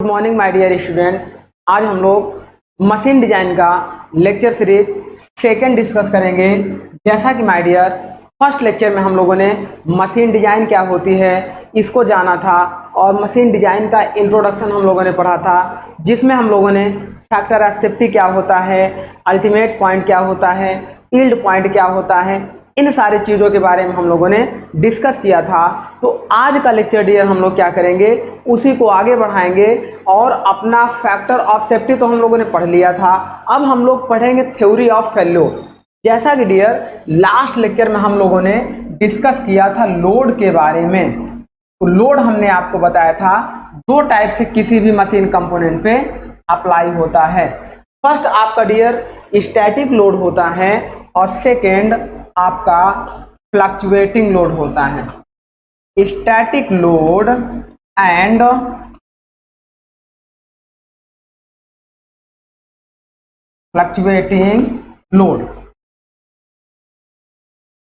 Good morning my dear student. आज हम लोग मशीन डिजाइन का लेक्चर सीरीज सेकंड डिस्कस करेंगे। जैसा कि माय डियर फर्स्ट लेक्चर में हम लोगों ने मशीन डिजाइन क्या होती है इसको जाना था और मशीन डिजाइन का इंट्रोडक्शन हम लोगों ने पढ़ा था, जिसमें हम लोगों ने फैक्टर ऑफ सेफ्टी क्या होता है, अल्टीमेट पॉइंट क्या होता है, यील्ड पॉइंट क्या होता है, इन सारी चीज़ों के बारे में हम लोगों ने डिस्कस किया था। तो आज का लेक्चर डियर हम लोग क्या करेंगे, उसी को आगे बढ़ाएंगे और अपना फैक्टर ऑफ सेफ्टी तो हम लोगों ने पढ़ लिया था। अब हम लोग पढ़ेंगे थ्योरी ऑफ फेल्योर। जैसा कि डियर लास्ट लेक्चर में हम लोगों ने डिस्कस किया था लोड के बारे में। तो लोड हमने आपको बताया था दो टाइप से किसी भी मशीन कंपोनेंट पे अप्लाई होता है। फर्स्ट आपका डियर स्टैटिक लोड होता है और सेकेंड आपका फ्लक्चुएटिंग लोड होता है। Static load and fluctuating load.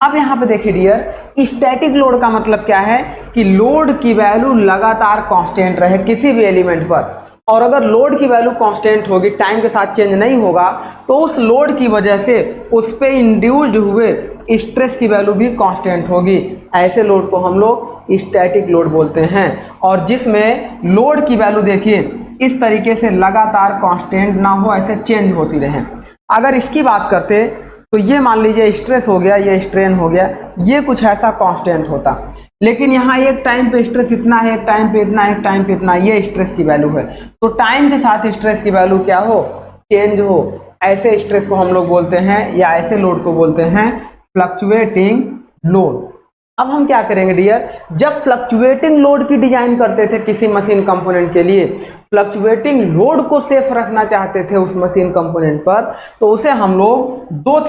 अब यहां पे देखिए डियर, स्टैटिक लोड का मतलब क्या है कि लोड की वैल्यू लगातार कांस्टेंट रहे किसी भी एलिमेंट पर, और अगर लोड की वैल्यू कांस्टेंट होगी, टाइम के साथ चेंज नहीं होगा, तो उस लोड की वजह से उस पे इंड्यूस्ड हुए स्ट्रेस की वैल्यू भी कांस्टेंट होगी। ऐसे लोड को हम लोग स्टैटिक लोड बोलते हैं। और जिसमें लोड की वैल्यू देखिए इस तरीके से लगातार कांस्टेंट ना हो, ऐसे चेंज होती रहे। अगर इसकी बात करते तो ये मान लीजिए स्ट्रेस हो गया, ये स्ट्रेन हो गया, ये कुछ ऐसा कांस्टेंट होता, लेकिन यहाँ एक टाइम पे स्ट्रेस इतना है, एक टाइम पे इतना, एक टाइम पे इतना, ये स्ट्रेस की वैल्यू है। तो टाइम के साथ स्ट्रेस की वैल्यू क्या हो, चेंज हो, ऐसे स्ट्रेस को हम लोग बोलते हैं या ऐसे लोड को बोलते हैं फ्लक्चुएटिंग लोड। अब हम क्या करेंगे डियर, जब फ्लक्चुएटिंग लोड की डिजाइन करते थे किसी मशीन कंपोनेंट के लिए, फ्लक्चुएटिंग लोड को सेफ रखना चाहते थे उस मशीन कंपोनेंट पर, तो उसे हम लोग दो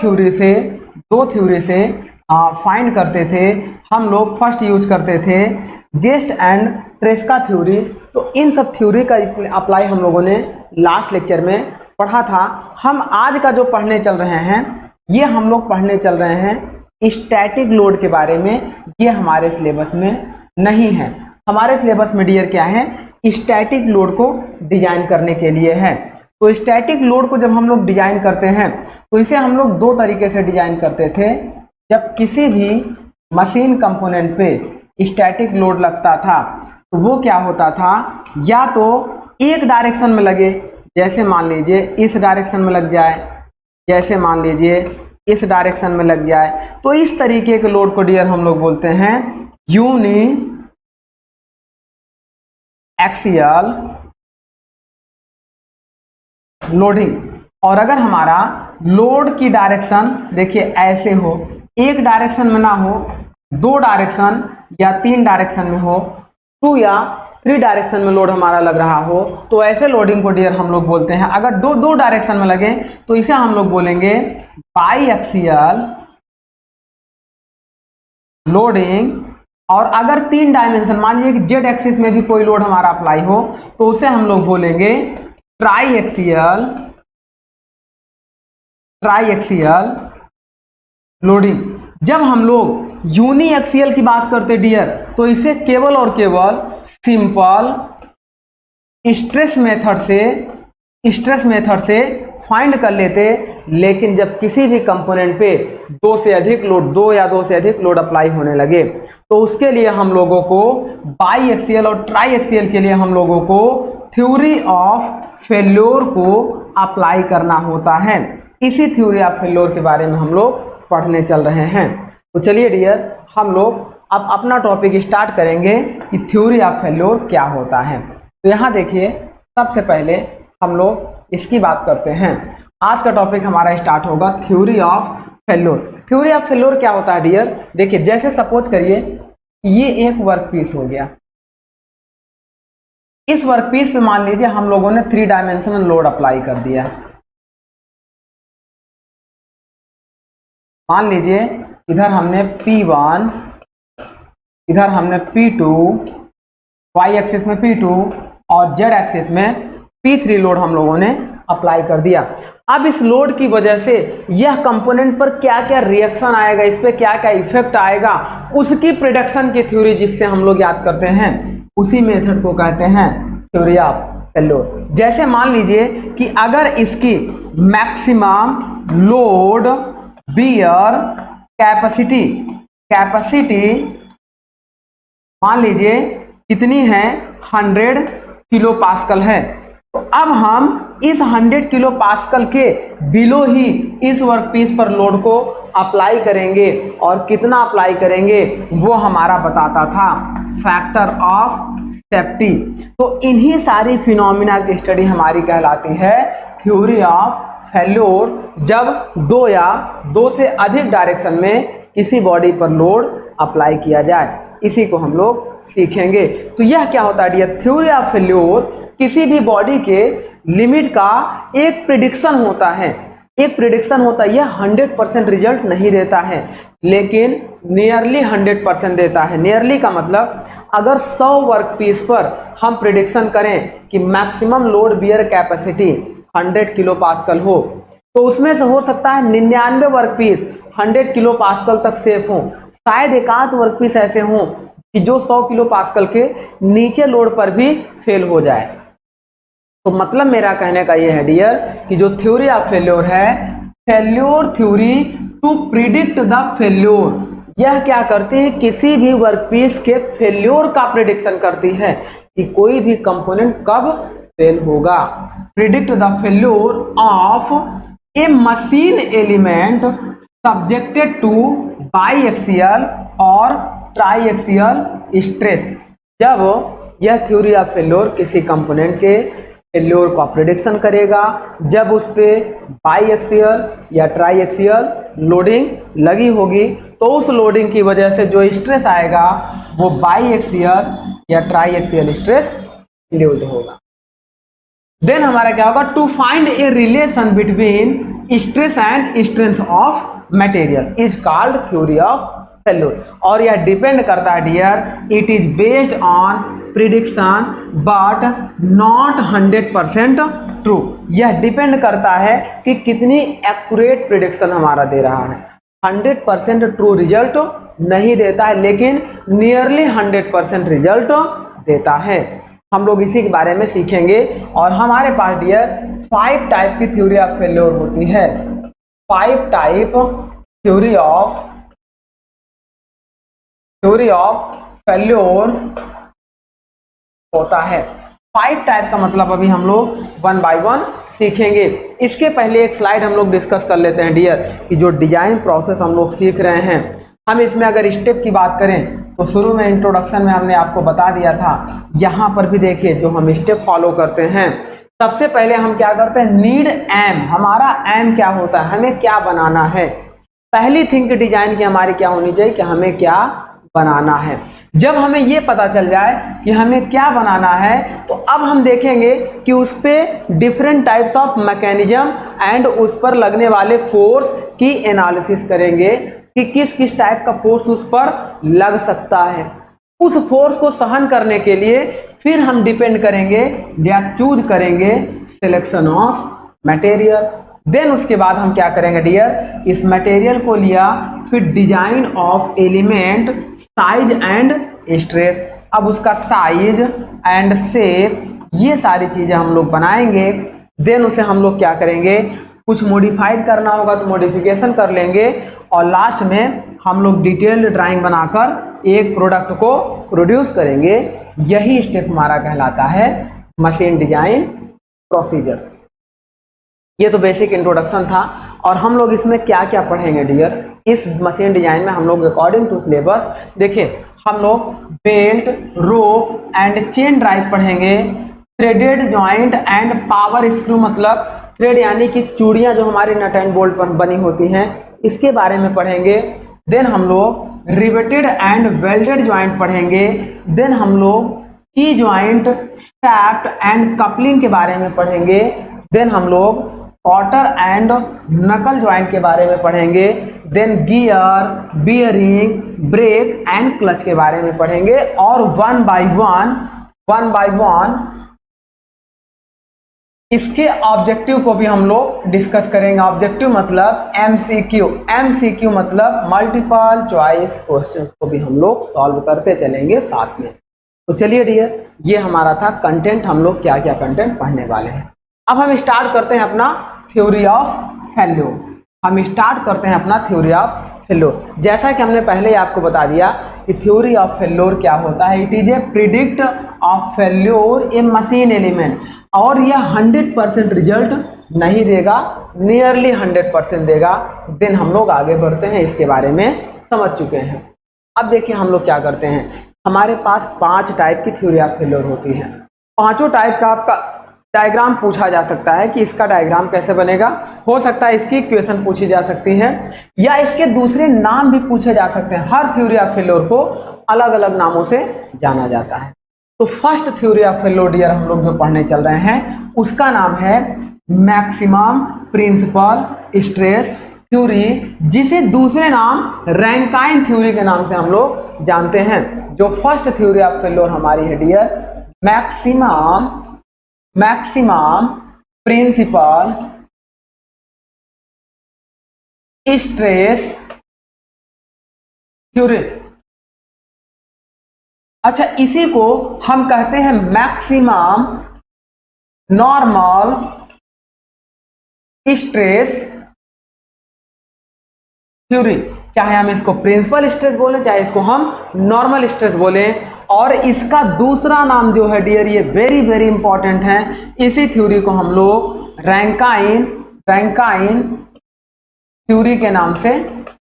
थ्योरी से फाइंड करते थे। हम लोग फर्स्ट यूज करते थे गेस्ट एंड ट्रेस्का थ्योरी। तो इन सब थ्योरी का अप्लाई हम लोगों ने लास्ट लेक्चर में पढ़ा था। हम आज का जो पढ़ने चल रहे हैं, ये हम लोग पढ़ने चल रहे हैं स्टैटिक लोड के बारे में। ये हमारे सिलेबस में नहीं है। हमारे सिलेबस में डियर क्या है, स्टैटिक लोड को डिजाइन करने के लिए है। तो स्टैटिक लोड को जब हम लोग डिजाइन करते हैं तो इसे हम लोग दो तरीके से डिजाइन करते थे। जब किसी भी मशीन कंपोनेंट पे स्टैटिक लोड लगता था तो वो क्या होता था, या तो एक डायरेक्शन में लगे, जैसे मान लीजिए इस डायरेक्शन में लग जाए, जैसे मान लीजिए इस डायरेक्शन में लग जाए, तो इस तरीके के लोड को डियर हम लोग बोलते हैं यूनी एक्सियल लोडिंग। और अगर हमारा लोड की डायरेक्शन देखिए ऐसे हो, एक डायरेक्शन में ना हो, दो डायरेक्शन या तीन डायरेक्शन में हो, टू या थ्री डायरेक्शन में लोड हमारा लग रहा हो, तो ऐसे लोडिंग को डियर हम लोग बोलते हैं। अगर दो डायरेक्शन में लगे तो इसे हम लोग बोलेंगे बाई एक्सियल लोडिंग। और अगर तीन डायमेंशन, मान लीजिए कि जेड एक्सिस में भी कोई लोड हमारा अप्लाई हो, तो उसे हम लोग बोलेंगे ट्राई एक्सियल लोडिंग। जब हम लोग यूनी एक्सियल की बात करते डियर, तो इसे केवल और केवल सिंपल स्ट्रेस मेथड से फाइंड कर लेते। लेकिन जब किसी भी कंपोनेंट पे दो या दो से अधिक लोड अप्लाई होने लगे, तो उसके लिए हम लोगों को बाई एक्सियल और ट्राई एक्सियल के लिए हम लोगों को थ्योरी ऑफ फेल्योर को अप्लाई करना होता है। इसी थ्योरी ऑफ फेल्योर के बारे में हम लोग पढ़ने चल रहे हैं। तो चलिए डियर, हम लोग अब अपना टॉपिक स्टार्ट करेंगे कि थ्योरी ऑफ फेल्योर क्या होता है। तो यहाँ देखिए, सबसे पहले हम लोग इसकी बात करते हैं। आज का टॉपिक हमारा स्टार्ट होगा theory of failure. Theory of failure क्या होता है डियर, देखिए जैसे सपोज करिए ये एक वर्क पीस हो गया। इस वर्क पीस पे मान लीजिए हम लोगों ने थ्री डायमेंशनल लोड अप्लाई कर दिया। मान लीजिए इधर हमने P1, इधर हमने P2, वाई एक्सिस में P2 और जेड एक्सिस में P3 लोड हम लोगों ने अप्लाई कर दिया। अब इस लोड की वजह से यह कंपोनेंट पर क्या क्या रिएक्शन आएगा, इस पे क्या क्या इफेक्ट आएगा, उसकी प्रिडिक्शन की थ्योरी जिससे हम लोग याद करते हैं, उसी मेथड को कहते हैं थ्योरी ऑफ फेल्योर। जैसे मान लीजिए कि अगर इसकी मैक्सिमम लोड बियर कैपेसिटी मान लीजिए कितनी है 100 किलो पास्कल है, तो अब हम इस 100 किलो पास्कल के बिलो ही इस वर्कपीस पर लोड को अप्लाई करेंगे, और कितना अप्लाई करेंगे वो हमारा बताता था फैक्टर ऑफ सेफ्टी। तो इन्हीं सारी फिनोमिना की स्टडी हमारी कहलाती है थ्योरी ऑफ फेल्योर, जब दो या दो से अधिक डायरेक्शन में किसी बॉडी पर लोड अप्लाई किया जाए। इसी को हम लोग सीखेंगे। तो यह क्या होता है डियर, थ्योरी ऑफ फेल्योर किसी भी बॉडी के लिमिट का एक प्रिडिक्शन होता है। एक प्रिडिक्शन होता है, यह 100% रिजल्ट नहीं देता है, लेकिन नियरली 100% देता है। नियरली का मतलब अगर 100 वर्कपीस पर हम प्रिडिक्शन करें कि maximum load bear capacity 100 kilo pascal हो, तो उसमें से हो सकता है 99 वर्कपीस 100 किलो पास्कल तक सेफ हो, शायद एकाध वर्कपीस ऐसे हों कि जो 100 किलो पास्कल के नीचे लोड पर भी फेल हो जाए। तो मतलब मेरा कहने का ये है डियर कि जो थ्योरी ऑफ फेल्योर है, failure theory to predict the failure, यह क्या करती है, किसी भी वर्कपीस के फेल्योर का प्रिडिक्शन करती है कि कोई भी कंपोनेंट कब फेल होगा। Predict the failure of a machine element subjected to biaxial और ट्राईएक्सियल स्ट्रेस। जब यह थ्योरी ऑफ फेल्योर किसी कंपोनेंट के फेल्योर का प्रिडिक्शन करेगा, जब उस पे बाईएक्सियल या ट्राईएक्सियल लोडिंग लगी होगी, तो उस लोडिंग की वजह से जो स्ट्रेस आएगा वो बाईएक्सियल या ट्राईएक्सियल स्ट्रेस इंड्यूस्ड होगा। देन हमारा क्या होगा, to find a relation between stress and strength of material is called theory of failure. और यह डिपेंड करता है dear, it is based on prediction but not 100% true. यह डिपेंड करता है कि कितनी एक्यूरेट प्रिडिक्शन हमारा दे रहा है। 100% ट्रू रिजल्ट नहीं देता है, लेकिन नियरली 100% रिजल्ट देता है। हम लोग इसी के बारे में सीखेंगे। और हमारे पास डियर 5 टाइप की थ्योरी ऑफ फेल्योर होती है। 5 टाइप थ्योरी ऑफ फेल्योर होता है। 5 टाइप का मतलब अभी हम लोग 1 बाय 1 सीखेंगे। इसके पहले एक स्लाइड हम लोग डिस्कस कर लेते हैं डियर कि जो डिजाइन प्रोसेस हम लोग सीख रहे हैं, हम इसमें अगर स्टेप की बात करें तो शुरू में इंट्रोडक्शन में हमने आपको बता दिया था। यहाँ पर भी देखिए जो हम स्टेप फॉलो करते हैं, सबसे पहले हम क्या करते हैं, नीड एम। हमारा एम क्या होता है, हमें क्या बनाना है। पहली थिंग डिजाइन की हमारी क्या होनी चाहिए कि हमें क्या बनाना है। जब हमें ये पता चल जाए कि हमें क्या बनाना है, तो अब हम देखेंगे कि उस पर different types of mechanism and उस पर लगने वाले फोर्स की एनालिसिस करेंगे कि किस किस टाइप का फोर्स उस पर लग सकता है। उस फोर्स को सहन करने के लिए फिर हम डिपेंड करेंगे या चूज करेंगे सिलेक्शन ऑफ मटेरियल। देन उसके बाद हम क्या करेंगे डियर, इस मटेरियल को लिया, फिर design of element, size and stress. अब उसका साइज एंड शेप, ये सारी चीजें हम लोग बनाएंगे। देन उसे हम लोग क्या करेंगे, कुछ मॉडिफाइड करना होगा तो मॉडिफिकेशन कर लेंगे, और लास्ट में हम लोग डिटेल्ड ड्राइंग बनाकर एक प्रोडक्ट को प्रोड्यूस करेंगे। यही स्टेप हमारा कहलाता है मशीन डिजाइन प्रोसीजर। ये तो बेसिक इंट्रोडक्शन था। और हम लोग इसमें क्या क्या पढ़ेंगे डियर, इस मशीन डिजाइन में हम लोग अकॉर्डिंग टू सिलेबस देखिए, हम लोग belt, rope and chain drive पढ़ेंगे, threaded joint and power screw, मतलब थ्रेड यानी कि चूड़ियां जो हमारे नट एंड बोल्ट पर बनी होती हैं, इसके बारे में पढ़ेंगे। देन हम लोग रिवेटेड एंड वेल्डेड जॉइंट पढ़ेंगे। देन हम लोग की जॉइंट, शैफ्ट एंड कपलिंग के बारे में पढ़ेंगे। देन हम लोग कॉटर एंड नकल जॉइंट के बारे में पढ़ेंगे। Then gear, bearing, brake and clutch के बारे में पढ़ेंगे। और वन बाय वन इसके ऑब्जेक्टिव को भी हम लोग डिस्कस करेंगे। ऑब्जेक्टिव मतलब एमसीक्यू मतलब मल्टीपल चॉइस क्वेश्चन को भी हम लोग सॉल्व करते चलेंगे साथ में। तो चलिए डियर, ये हमारा था कंटेंट, हम लोग क्या क्या कंटेंट पढ़ने वाले हैं। अब हम स्टार्ट करते हैं अपना थ्योरी ऑफ फेल्योर। हम स्टार्ट करते हैं अपना थ्योरी ऑफ फेल्योर। जैसा कि हमने पहले ही आपको बता दिया कि थ्योरी ऑफ फेल्योर क्या होता है। It is a predict of failure A machine element, और यह 100% रिजल्ट नहीं देगा, नियरली 100% देगा। देन हम लोग आगे बढ़ते हैं, इसके बारे में समझ चुके हैं। अब देखिए हम लोग क्या करते हैं, हमारे पास 5 टाइप की थ्योरी ऑफ फेल्योर होती है। पांचों टाइप का आपका डायग्राम पूछा जा सकता है कि इसका डायग्राम कैसे बनेगा। हो सकता है इसकी इक्वेशन पूछी जा सकती है, या इसके दूसरे नाम भी पूछे जा सकते हैं। हर थ्योरी ऑफ फेल्योर को अलग अलग नामों से जाना जाता है। तो first theory of failure dear हम लोग जो पढ़ने चल रहे हैं, उसका नाम है मैक्सिमम प्रिंसिपल स्ट्रेस थ्योरी, जिसे दूसरे नाम रैंकाइन थ्योरी के नाम से हम लोग जानते हैं। जो फर्स्ट थ्योरी ऑफ फेल्योर हमारी है dear, maximum principal stress theory. अच्छा, इसी को हम कहते हैं मैक्सिमम नॉर्मल स्ट्रेस थ्योरी। चाहे हम इसको प्रिंसिपल स्ट्रेस बोलें, चाहे इसको हम नॉर्मल स्ट्रेस बोलें। और इसका दूसरा नाम जो है डियर, ये वेरी वेरी इंपॉर्टेंट है, इसी थ्योरी को हम लोग रैंकाइन थ्योरी के नाम से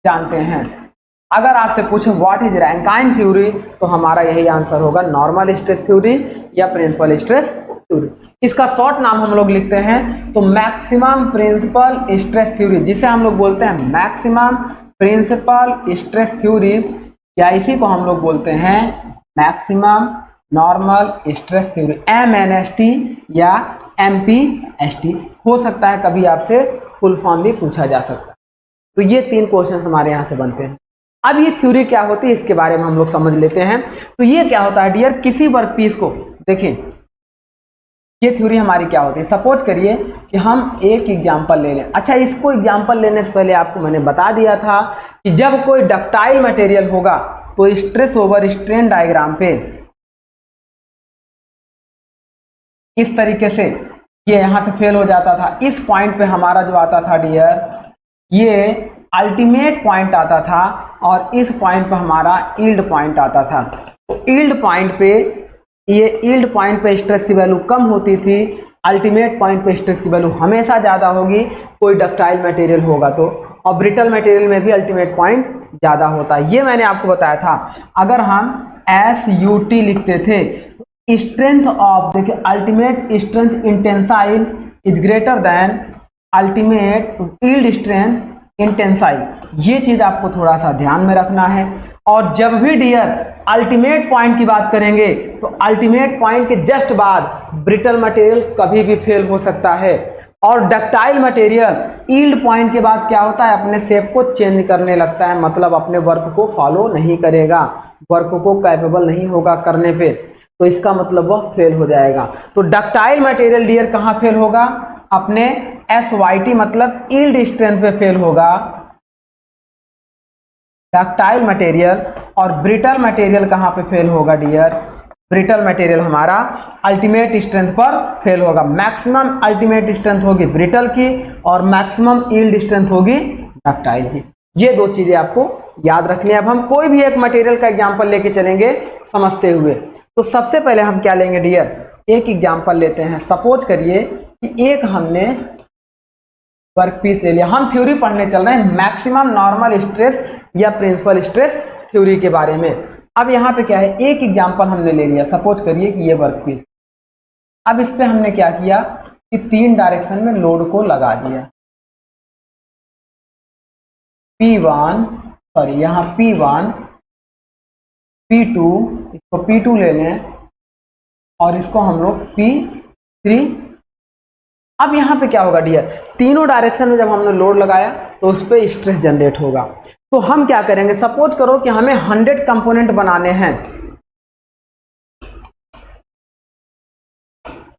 जानते हैं। अगर आपसे पूछें व्हाट इज रैंकाइन थ्योरी, तो हमारा यही आंसर होगा, नॉर्मल स्ट्रेस थ्योरी या प्रिंसिपल स्ट्रेस थ्योरी। इसका शॉर्ट नाम हम लोग लिखते हैं तो मैक्सिमम प्रिंसिपल स्ट्रेस थ्योरी, जिसे हम लोग बोलते हैं मैक्सिमम प्रिंसिपल स्ट्रेस थ्योरी, या इसी को हम लोग बोलते हैं maximum normal stress theory, MNST या MPST। हो सकता है कभी आपसे फुल फॉर्म भी पूछा जा सकता है। तो ये 3 क्वेश्चन हमारे यहाँ से बनते हैं। अब ये थ्योरी क्या होती है, इसके बारे में हम लोग समझ लेते हैं। तो ये क्या होता है डियर, किसी वर्कपीस को देखिए, ये थ्योरी हमारी क्या होती है। सपोज करिए कि हम एक एग्जांपल ले लें। अच्छा, इसको एग्जांपल लेने से पहले आपको मैंने बता दिया था कि जब कोई डक्टाइल मटेरियल होगा तो स्ट्रेस ओवर स्ट्रेन डायग्राम पे इस तरीके से ये यहां से फेल हो जाता था। इस पॉइंट पे हमारा जो आता था डियर, ये अल्टीमेट पॉइंट आता था, और इस पॉइंट पे हमारा यील्ड पॉइंट आता था। तो यील्ड पॉइंट पे, ये यील्ड पॉइंट पे स्ट्रेस की वैल्यू कम होती थी, अल्टीमेट पॉइंट पे स्ट्रेस की वैल्यू हमेशा ज़्यादा होगी कोई डक्टाइल मटेरियल होगा तो, और ब्रिटल मटेरियल में भी अल्टीमेट पॉइंट ज़्यादा होता है। ये मैंने आपको बताया था। अगर हम SUT लिखते थे, स्ट्रेंथ ऑफ, देखिए, ultimate strength in tensile is greater than ultimate yield strength in tensile. ये चीज़ आपको थोड़ा सा ध्यान में रखना है। और जब भी डियर अल्टीमेट पॉइंट की बात करेंगे तो अल्टीमेट पॉइंट के जस्ट बाद ब्रिटल मटेरियल कभी भी फेल हो सकता है, और डक्टाइल मटेरियल यील्ड पॉइंट के बाद क्या होता है, अपने शेप को चेंज करने लगता है, मतलब अपने वर्क को फॉलो नहीं करेगा, वर्क को कैपेबल नहीं होगा करने पे, तो इसका मतलब वह फेल हो जाएगा। तो डक्टाइल मटेरियल डियर कहाँ फेल होगा, अपने SYT मतलब यील्ड स्ट्रेंथ पे फेल होगा डक्टाइल मटेरियल। और ब्रिटल मटेरियल कहाँ पे फेल होगा डियर, ब्रिटल मटेरियल हमारा अल्टीमेट स्ट्रेंथ पर फेल होगा। मैक्सिमम अल्टीमेट स्ट्रेंथ होगी ब्रिटल की, और मैक्सिमम यील्ड स्ट्रेंथ होगी डक्टाइल की। ये 2 चीजें आपको याद रखनी है। अब हम कोई भी एक मटेरियल का एग्जांपल लेके चलेंगे समझते हुए। तो सबसे पहले हम क्या लेंगे डियर, एक एग्जांपल लेते हैं। सपोज करिए कि एक हमने वर्कपीस ले लिया। हम थ्योरी पढ़ने चल रहे हैं मैक्सिमम नॉर्मल स्ट्रेस या प्रिंसिपल स्ट्रेस थ्योरी के बारे में। अब यहाँ पे क्या है, एक एग्जांपल हमने ले लिया। सपोज करिए कि ये वर्कपीस, अब इस पे हमने क्या किया कि 3 डायरेक्शन में लोड को लगा दिया। P1, सॉरी यहाँ P1, P2, इसको P2 ले लें, और इसको हम लोग P3। अब यहाँ पे क्या होगा डियर, तीनों डायरेक्शन में जब हमने लोड लगाया तो उस पर स्ट्रेस जनरेट होगा। तो हम क्या करेंगे, सपोज करो कि हमें 100 कंपोनेंट बनाने हैं।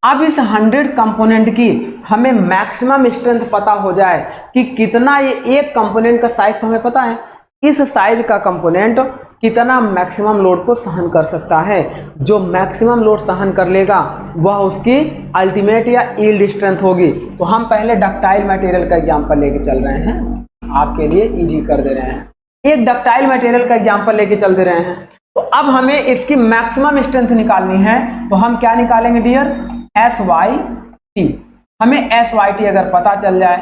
अब इस 100 कंपोनेंट की हमें मैक्सिमम स्ट्रेंथ पता हो जाए कि कितना, ये एक कंपोनेंट का साइज तो हमें पता है इस साइज का कंपोनेंट कितना मैक्सिमम लोड को सहन कर सकता है। जो मैक्सिमम लोड सहन कर लेगा वह उसकी अल्टीमेट या यील्ड स्ट्रेंथ होगी। तो हम पहले डक्टाइल मटेरियल का एग्जांपल लेके चल रहे हैं, आपके लिए इजी कर दे रहे हैं। एक डक्टाइल मटेरियल का एग्जांपल लेके चल दे रहे हैं। तो अब हमें इसकी मैक्सिमम स्ट्रेंथ निकालनी है, तो हम क्या निकालेंगे डियर, SYT। हमें SYT अगर पता चल जाए,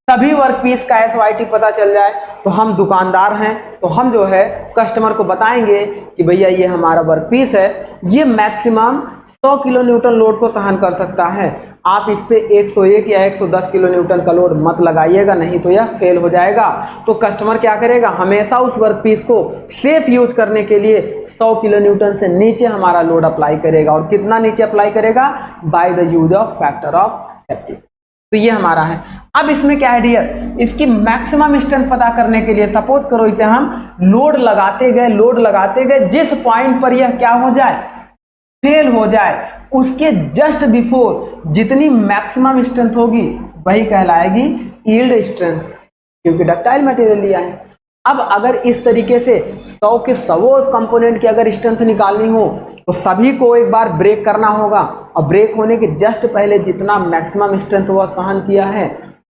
सभी वर्क पीस का SYT पता चल जाए, तो हम दुकानदार हैं, तो हम जो है कस्टमर को बताएंगे कि भैया ये हमारा वर्क पीस है, ये मैक्सिमम 100 किलो न्यूटन लोड को सहन कर सकता है। आप इस पे 101 या 110 किलो न्यूटन का लोड मत लगाइएगा, नहीं तो यह फेल हो जाएगा। तो कस्टमर क्या करेगा, हमेशा उस वर्क पीस को सेफ यूज करने के लिए 100 किलो न्यूटन से नीचे हमारा लोड अप्लाई करेगा। और कितना नीचे अप्लाई करेगा, by the use of factor of safety. तो ये हमारा है। अब इसमें क्या है डियर, इसकी मैक्सिमम स्ट्रेंथ पता करने के लिए सपोज करो इसे हम लोड लगाते गए, जिस पॉइंट पर यह क्या हो जाए, फेल हो जाए, उसके जस्ट बिफोर जितनी मैक्सिमम स्ट्रेंथ होगी वही कहलाएगी यील्ड स्ट्रेंथ, क्योंकि डक्टाइल मटेरियल लिया है। अब अगर इस तरीके से 100 के 100 कंपोनेंट की अगर स्ट्रेंथ निकालनी हो तो सभी को एक बार ब्रेक करना होगा, और ब्रेक होने के जस्ट पहले जितना मैक्सिमम स्ट्रेंथ वह सहन किया है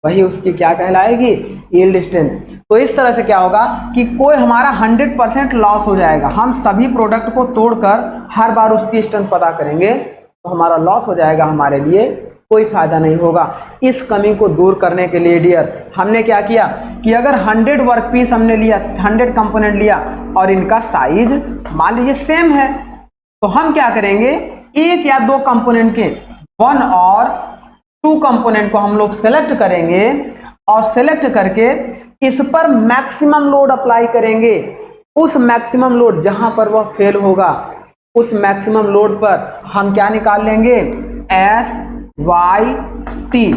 वही उसकी क्या कहलाएगी, यील्ड स्ट्रेंथ। तो इस तरह से क्या होगा कि कोई हमारा 100% लॉस हो जाएगा। हम सभी प्रोडक्ट को तोड़कर हर बार उसकी स्ट्रेंथ पता करेंगे तो हमारा लॉस हो जाएगा, हमारे लिए कोई फायदा नहीं होगा। इस कमी को दूर करने के लिए डियर हमने क्या किया कि अगर 100 वर्क पीस हमने लिया, 100 कंपोनेंट लिया और इनका साइज मान लीजिए सेम है, तो हम क्या करेंगे, एक या दो कंपोनेंट के 1 और 2 कंपोनेंट को हम लोग सेलेक्ट करेंगे और सेलेक्ट करके इस पर मैक्सिमम लोड अप्लाई करेंगे। उस मैक्सिमम लोड जहां पर वह फेल होगा, उस मैक्सिमम लोड पर हम क्या निकाल लेंगे, SYT।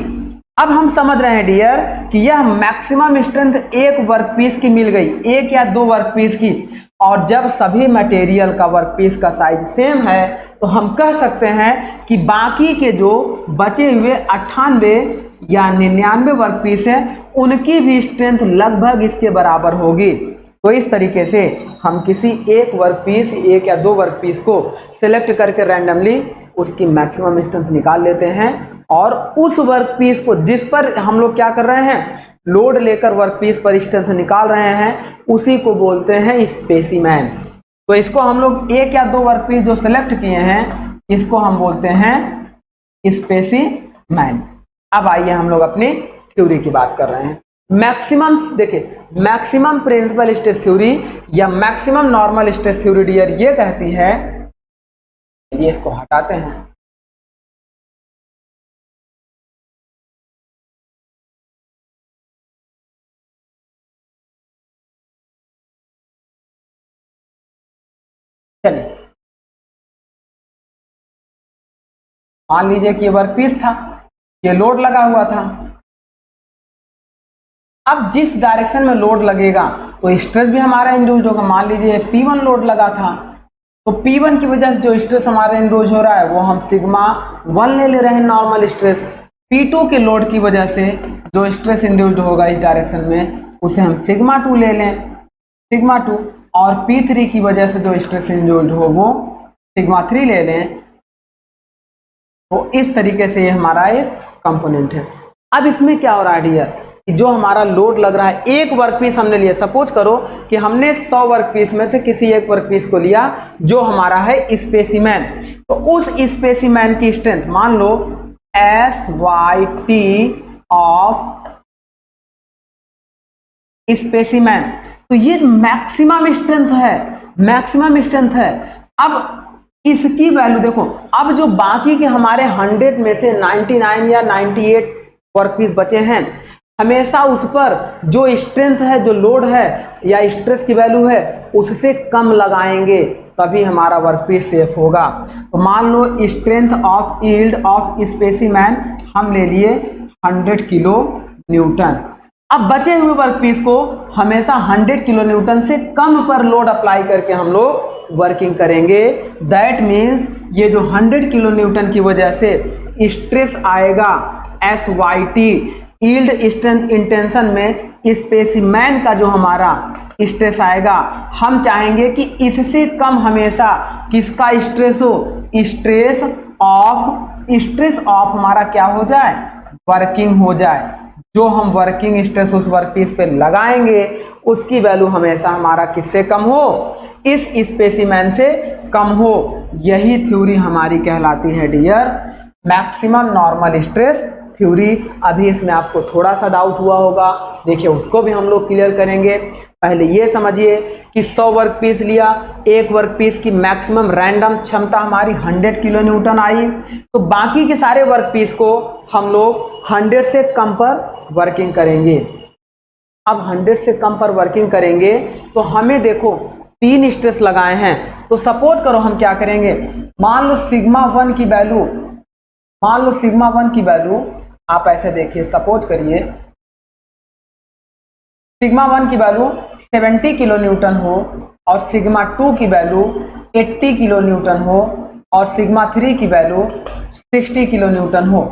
अब हम समझ रहे हैं डियर कि यह मैक्सिमम स्ट्रेंथ एक वर्क पीस की मिल गई, एक या दो वर्क पीस की, और जब सभी मटेरियल का वर्क पीस का साइज सेम है तो हम कह सकते हैं कि बाकी के जो बचे हुए 98 या 99 वर्क पीस हैं उनकी भी स्ट्रेंथ लगभग इसके बराबर होगी। तो इस तरीके से हम किसी एक वर्क पीस, एक या दो वर्क पीस को सिलेक्ट करके रैंडमली उसकी मैक्सिमम स्ट्रेंथ निकाल लेते हैं, और उस वर्क पीस को जिस पर हम लोग क्या कर रहे हैं, लोड लेकर वर्क पीस पर स्ट्रेंथ निकाल रहे हैं, उसी को बोलते हैं स्पेसिमेन। तो इसको हम लोग एक या दो वर्क पीस जो सेलेक्ट किए हैं इसको हम बोलते हैं स्पेसिमेन। अब आइए हम लोग अपनी थ्योरी की बात कर रहे हैं। मैक्सिमम, देखिए मैक्सिमम प्रिंसिपल स्ट्रेस थ्योरी या maximum normal stress theory dear ये कहती है, ये इसको हटाते हैं, चलिए मान लीजिए कि ये वर्क पीस था, ये लोड लगा हुआ था। अब जिस डायरेक्शन में लोड लगेगा तो स्ट्रेस भी हमारा इंड्यूस होगा। मान लीजिए P1 लोड लगा था, तो P1 की वजह से जो स्ट्रेस हमारा इंड्यूस हो रहा है वो हम सिग्मा 1 ले रहे हैं नॉर्मल स्ट्रेस। P2 के लोड की वजह से जो स्ट्रेस इंड्यूस्ड होगा इस डायरेक्शन में उसे हम सिग्मा 2 ले लें, सिग्मा 2, और P3 की वजह से जो स्ट्रेस इंड्यूस्ड हो वो सिग्मा 3 ले लें। तो इस तरीके से ये हमारा एक कंपोनेंट है। अब इसमें क्या हो रहा है डियर कि जो हमारा लोड लग रहा है, एक वर्क पीस हमने लिया, सपोज करो कि हमने 100 वर्क पीस में से किसी एक वर्क पीस को लिया जो हमारा है स्पेसिमेन। तो उस स्पेसिमेन की स्ट्रेंथ मान लो SYT ऑफ स्पेसिमेन, तो ये मैक्सिमम स्ट्रेंथ है, मैक्सिमम स्ट्रेंथ है। अब इसकी वैल्यू देखो, अब जो बाकी के हमारे 100 में से 99 या 98 वर्क पीस बचे हैं, हमेशा उस पर जो स्ट्रेंथ है, जो लोड है या स्ट्रेस की वैल्यू है उससे कम लगाएंगे, तभी हमारा वर्क पीस सेफ होगा। तो मान लो strength of yield of specimen हम ले लिए 100 किलो न्यूटन। अब बचे हुए वर्क पीस को हमेशा 100 किलो न्यूटन से कम पर लोड अप्लाई करके हम लोग वर्किंग करेंगे। दैट मीन्स ये जो 100 किलो न्यूटन की वजह से स्ट्रेस आएगा SYT, यील्ड स्ट्रेंथ इंटेंशन में स्पेसिमेन का जो हमारा स्ट्रेस आएगा, हम चाहेंगे कि इससे कम हमेशा किसका स्ट्रेस हो, स्ट्रेस ऑफ हमारा क्या हो जाए, वर्किंग हो जाए। जो हम वर्किंग स्ट्रेस उस वर्कपीस पे लगाएंगे उसकी वैल्यू हमेशा हमारा किससे कम हो, इस स्पेसिमेन से कम हो। यही थ्योरी हमारी कहलाती है dear maximum normal stress theory. अभी इसमें आपको थोड़ा सा डाउट हुआ होगा, देखिए उसको भी हम लोग क्लियर करेंगे। पहले ये समझिए कि 100 वर्क पीस लिया, एक वर्क पीस की मैक्सिमम रैंडम क्षमता हमारी 100 किलो न्यूटन आई, तो बाकी के सारे वर्क पीस को हम लोग 100 से कम पर वर्किंग करेंगे। अब 100 से कम पर वर्किंग करेंगे तो हमें देखो 3 स्ट्रेस लगाए हैं, तो सपोज करो हम क्या करेंगे, मान लो सिग्मा 1 की वैल्यू, आप ऐसे देखिए, सपोज करिए सिग्मा 1 की वैल्यू 70 किलो न्यूटन हो और सिग्मा 2 की वैल्यू 80 किलो न्यूटन हो और सिग्मा 3 की वैल्यू 60 किलो न्यूटन हो।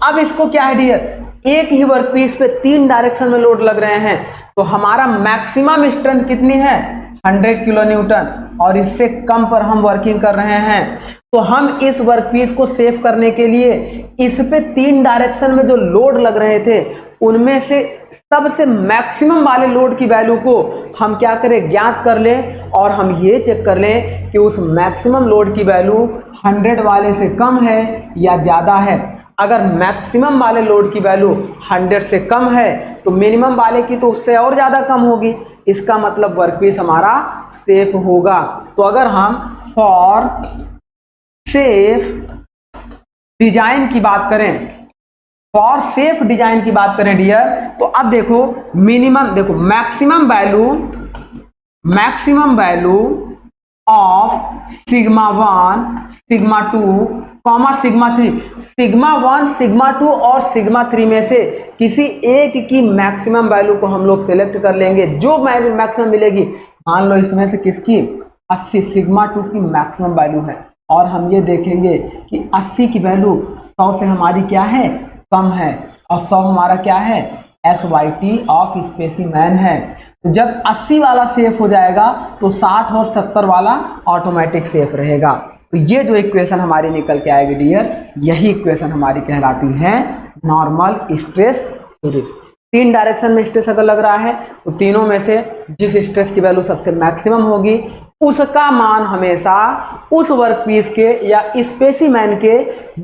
अब इसको क्या है डियर, एक ही वर्कपीस पे 3 डायरेक्शन में लोड लग रहे हैं, तो हमारा मैक्सिमम स्ट्रेंथ कितनी है, 100 किलो न्यूटन, और इससे कम पर हम वर्किंग कर रहे हैं। तो हम इस वर्कपीस को सेव करने के लिए इस पे 3 डायरेक्शन में जो लोड लग रहे थे उनमें से सबसे मैक्सिमम वाले लोड की वैल्यू को हम क्या करें, ज्ञात कर लें, और हम ये चेक कर लें कि उस मैक्सिमम लोड की वैल्यू 100 वाले से कम है या ज़्यादा है। अगर मैक्सिमम वाले लोड की वैल्यू 100 से कम है तो मिनिमम वाले की तो उससे और ज़्यादा कम होगी, इसका मतलब वर्कपीस हमारा सेफ होगा। तो अगर हम फॉर सेफ डिजाइन की बात करें, फॉर सेफ डिजाइन की बात करें डियर, तो अब देखो मिनिमम, देखो maximum value of sigma 1, sigma 2, sigma 3, sigma 1, sigma 2 और सिग्मा 3 में से किसी एक की मैक्सिमम वैल्यू को हम लोग सेलेक्ट कर लेंगे। जो मैक्सिमम मिलेगी, मान लो इसमें से किसकी 80, सिग्मा 2 की मैक्सिमम वैल्यू है, और हम ये देखेंगे कि 80 की वैल्यू 100 से हमारी क्या है, कम है, और 100 हमारा क्या है, SYT ऑफ स्पेसिमेन है। तो जब 80 वाला सेफ हो जाएगा तो 60 और 70 वाला ऑटोमेटिक सेफ रहेगा। तो ये जो इक्वेशन हमारी निकल के आएगी डियर, यही इक्वेशन हमारी कहलाती है नॉर्मल स्ट्रेस थ्योरी। 3 डायरेक्शन में स्ट्रेस अगर लग रहा है तो तीनों में से जिस स्ट्रेस की वैल्यू सबसे मैक्सिमम होगी उसका मान हमेशा उस वर्कपीस के या स्पेसिमेन के